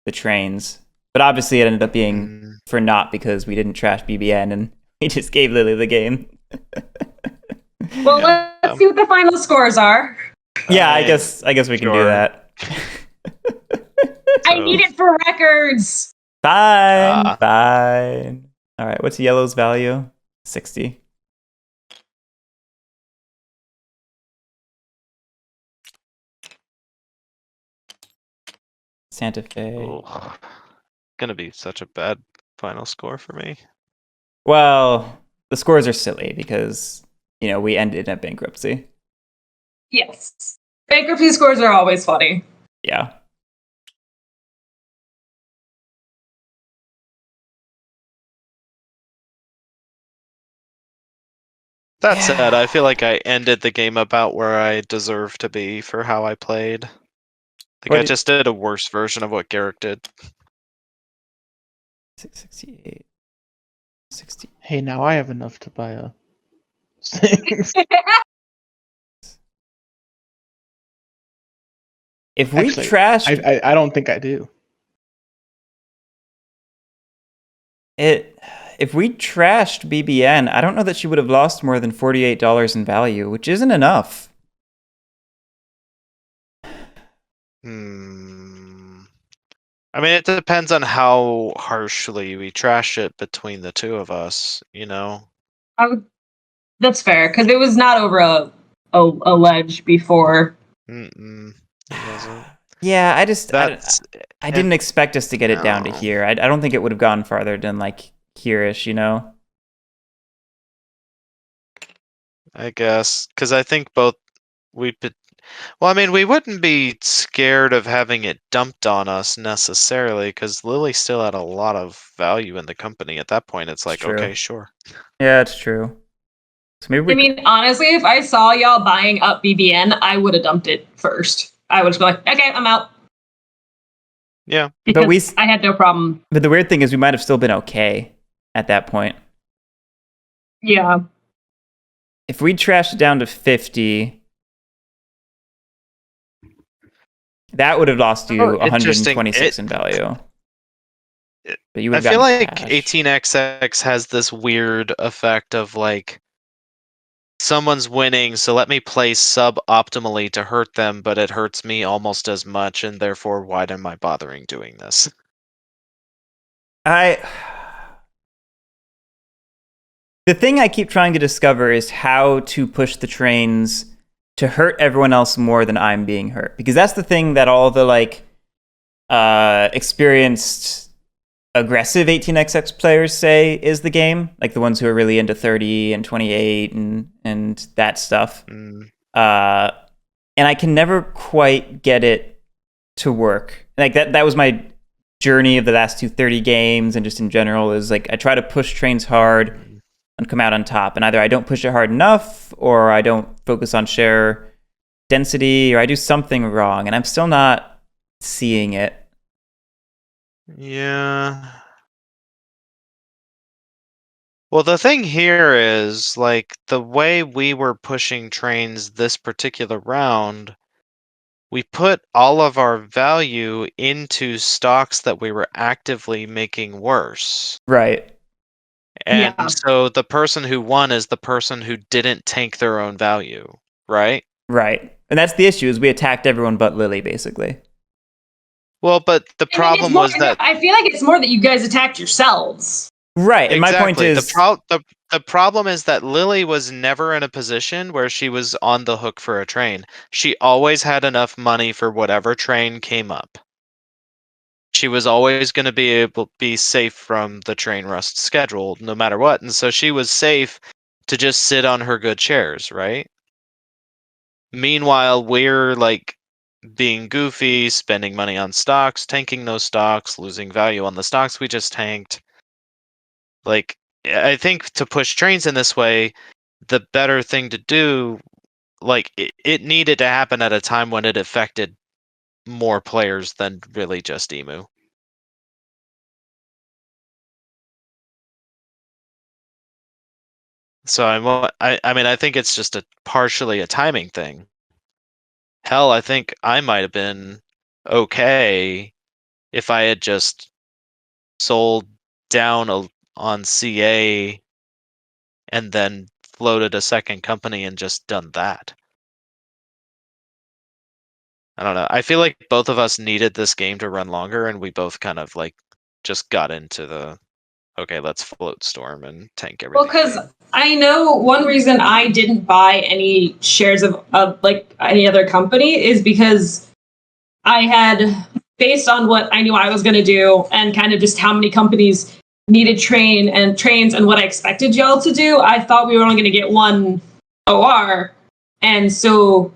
the trains. But obviously, it ended up being for naught because we didn't trash BBN and we just gave Lily the game. Well, let's see what the final scores are. Yeah, I guess we can do Sure. that. I need it for records. Fine. All right, what's yellow's value? 60. Santa Fe. Oh, gonna be such a bad final score for me. Well, the scores are silly because, we ended at bankruptcy. Yes. Bankruptcy scores are always funny. Yeah. That said, I feel like I ended the game about where I deserve to be for how I played. I just did a worse version of what Garrick did. 668. 60. Hey, now I have enough to buy a 6. If we Actually, trashed I don't think I do. it, if we trashed BBN, I don't know that she would have lost more than $48 in value, which isn't enough. I mean, it depends on how harshly we trash it between the two of us, That's fair, because it was not over a ledge before. It wasn't. Yeah, I That's didn't expect us to get it down to No. here. I don't think it would have gone farther than like here-ish, I guess because I think both we wouldn't be scared of having it dumped on us necessarily because Lily still had a lot of value in the company. At that point, it's like, true. okay, sure. Yeah, it's true. So maybe we I mean, honestly, if I saw y'all buying up BBN, I would have dumped it first. I would just be like, okay, I'm out. Yeah. Because I had no problem. But the weird thing is we might have still been okay at that point. Yeah. If we trashed it down to 50, that would have lost you Oh, interesting. 126 in value. But you would I have feel gotten like cash. 18xx has this weird effect of like someone's winning, so let me play suboptimally to hurt them, but it hurts me almost as much, and therefore, why am I bothering doing this? The thing I keep trying to discover is how to push the trains to hurt everyone else more than I'm being hurt. Because that's the thing that all the experienced aggressive 18xx players say is the game, like the ones who are really into 30 and 28 and that stuff. And I can never quite get it to work. Like that was my journey of the last 230 games and just in general is like I try to push trains hard and come out on top, and either I don't push it hard enough or I don't focus on share density or I do something wrong, and I'm still not seeing it. Yeah. Well, the thing here is, like, the way we were pushing trains this particular round, we put all of our value into stocks that we were actively making worse. Right. And Yeah. so the person who won is the person who didn't tank their own value, right? Right. And that's the issue, is we attacked everyone but Lily, basically. Well, but the I mean, problem it's more- was that I feel like it's more that you guys attacked yourselves. Right. And my point is, the problem is that Lily was never in a position where she was on the hook for a train. She always had enough money for whatever train came up. She was always going to be safe from the train rust schedule, no matter what, and so she was safe to just sit on her good shares, right? Meanwhile, we're like being goofy, spending money on stocks, tanking those stocks, losing value on the stocks we just tanked. Like, I think to push trains in this way, the better thing to do, like, it needed to happen at a time when it affected more players than really just Emu. So I mean, I think it's just partially a timing thing. Hell, I think I might have been okay if I had just sold down on CA and then floated a second company and just done that. I don't know. I feel like both of us needed this game to run longer, and we both kind of like just got into the okay, let's float Storm and tank everything. Well, because I know one reason I didn't buy any shares of like any other company is because I had, based on what I knew I was going to do and kind of just how many companies needed trains and what I expected y'all to do, I thought we were only going to get one OR, and so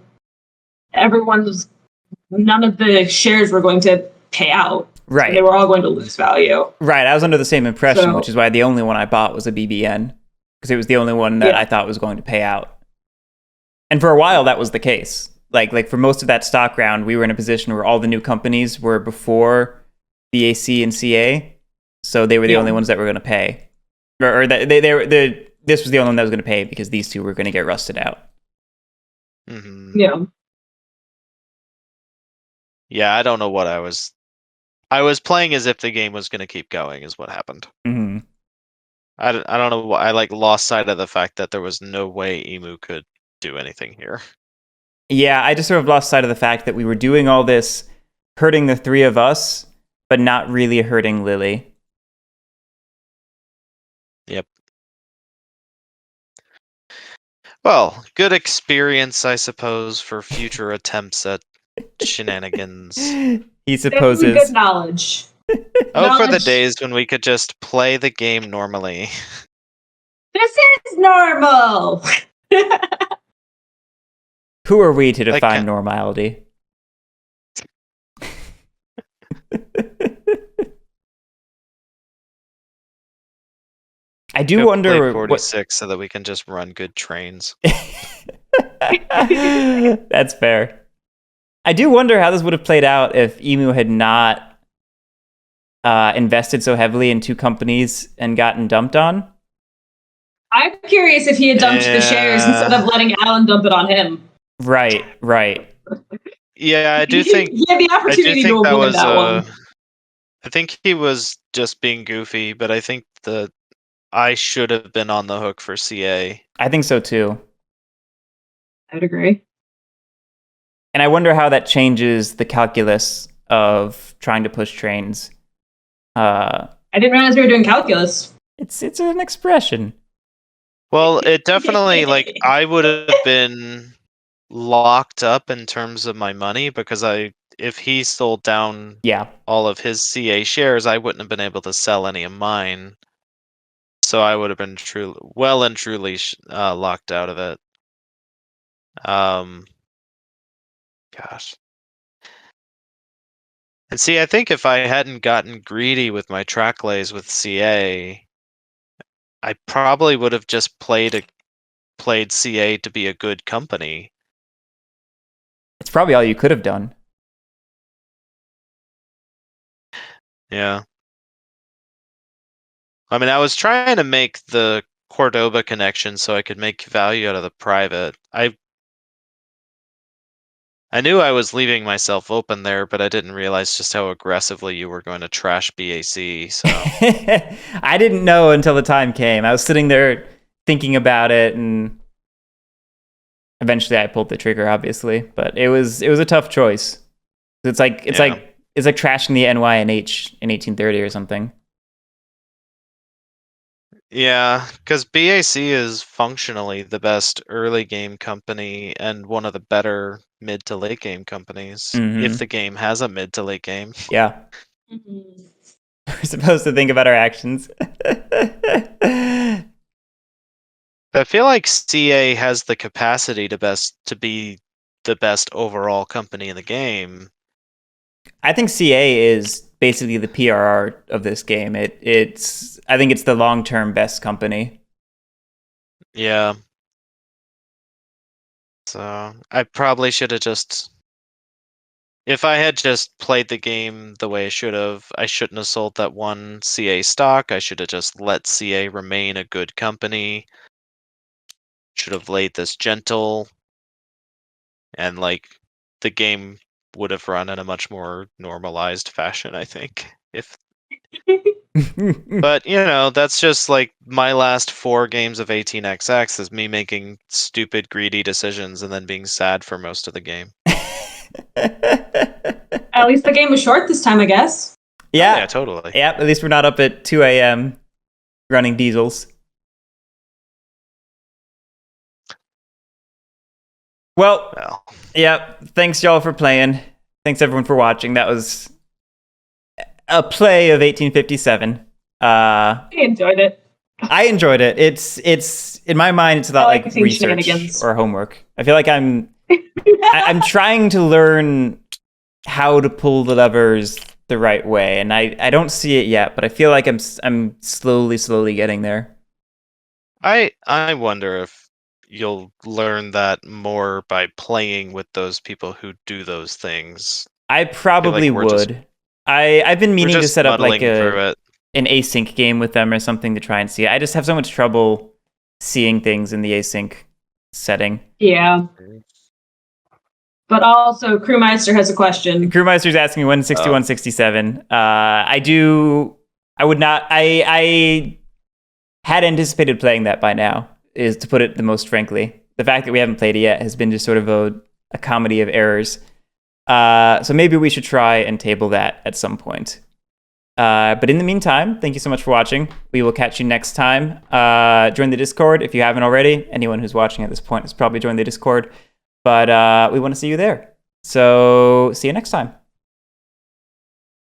none of the shares were going to pay out. right. They were all going to lose value. Right. I was under the same impression, So- which is why the only one I bought was a BBN, because it was the only one that Yeah. I thought was going to pay out. And for a while, that was the case. Like for most of that stock round, we were in a position where all the new companies were before BAC and CA, so they were the Yeah. only ones that were going to pay, or that this was the only one that was going to pay because these two were going to get rusted out. Mm-hmm. Yeah. Yeah, I don't know what I was playing as if the game was going to keep going is what happened. Mm-hmm. I don't know why I like lost sight of the fact that there was no way Emu could do anything here. Yeah, I just sort of lost sight of the fact that we were doing all this, hurting the three of us, but not really hurting Lily. Yep. Well, good experience, I suppose, for future attempts at shenanigans. He Definitely supposes. good knowledge. Oh, for the Knowledge. days when we could just play the game normally. This is normal. Who are we to Like, define normality? I do Go wonder play what 46 so that we can just run good trains. That's fair. I do wonder how this would have played out if Emu had not invested so heavily in two companies and gotten dumped on. I'm curious if he had dumped the shares Yeah. instead of letting Alan dump it on him. Right. Yeah, I do think he had the I do opportunity to think that avoid was that one. I think he was just being goofy, but I think that I should have been on the hook for CA. I think so too. I'd agree. And I wonder how that changes the calculus of trying to push trains. I didn't realize we were doing calculus. It's an expression. Well, it definitely like I would have been locked up in terms of my money because if he sold down Yeah. all of his CA shares, I wouldn't have been able to sell any of mine. So I would have been well and truly locked out of it. Gosh. And see, I think if I hadn't gotten greedy with my track lays with CA, I probably would have just played CA to be a good company. It's probably all you could have done. Yeah. I mean, I was trying to make the Cordoba connection so I could make value out of the private. I knew I was leaving myself open there, but I didn't realize just how aggressively you were going to trash BAC. So I didn't know until the time came. I was sitting there thinking about it, and eventually I pulled the trigger, obviously, but it was a tough choice. It's like trashing the NYNH in 1830 or something. Yeah, because BAC is functionally the best early game company and one of the better mid to late game companies. Mhm. If the game has a mid to late game. Yeah. Mhm. We're supposed to think about our actions. I feel like CA has the capacity to be the best overall company in the game. I think CA is basically the PRR of this game. I think it's the long-term best company. Yeah. So I probably should have just. If I had just played the game the way I should have, I shouldn't have sold that one CA stock. I should have just let CA remain a good company. Should have laid this gentle. And like the game would have run in a much more normalized fashion, I think. But that's just like my last 4 games of 18XX is me making stupid, greedy decisions and then being sad for most of the game. At least the game was short this time, I guess. Yeah. Oh, yeah, totally. Yeah, at least we're not up at 2 a.m. running diesels. Well, yeah, thanks y'all for playing. Thanks everyone for watching. That was a play of 1857. I enjoyed it. I enjoyed it. It's in my mind, it's about like seeing research shenanigans. or homework. I feel like I'm trying to learn how to pull the levers the right way, and I don't see it yet, but I feel like I'm slowly getting there. I wonder if you'll learn that more by playing with those people who do those things. I probably we're just- would. I've been meaning to just set up like muddling through it. an async game with them or something to try and see. I just have so much trouble seeing things in the async setting. Yeah. But also, Crewmeister has a question. Crewmeister's asking me when 6167. I had anticipated playing that by now, is to put it the most frankly. The fact that we haven't played it yet has been just sort of a comedy of errors. So maybe we should try and table that at some point. But in the meantime, thank you so much for watching. We will catch you next time. Join the Discord if you haven't already. Anyone who's watching at this point has probably joined the Discord. But we want to see you there. So see you next time.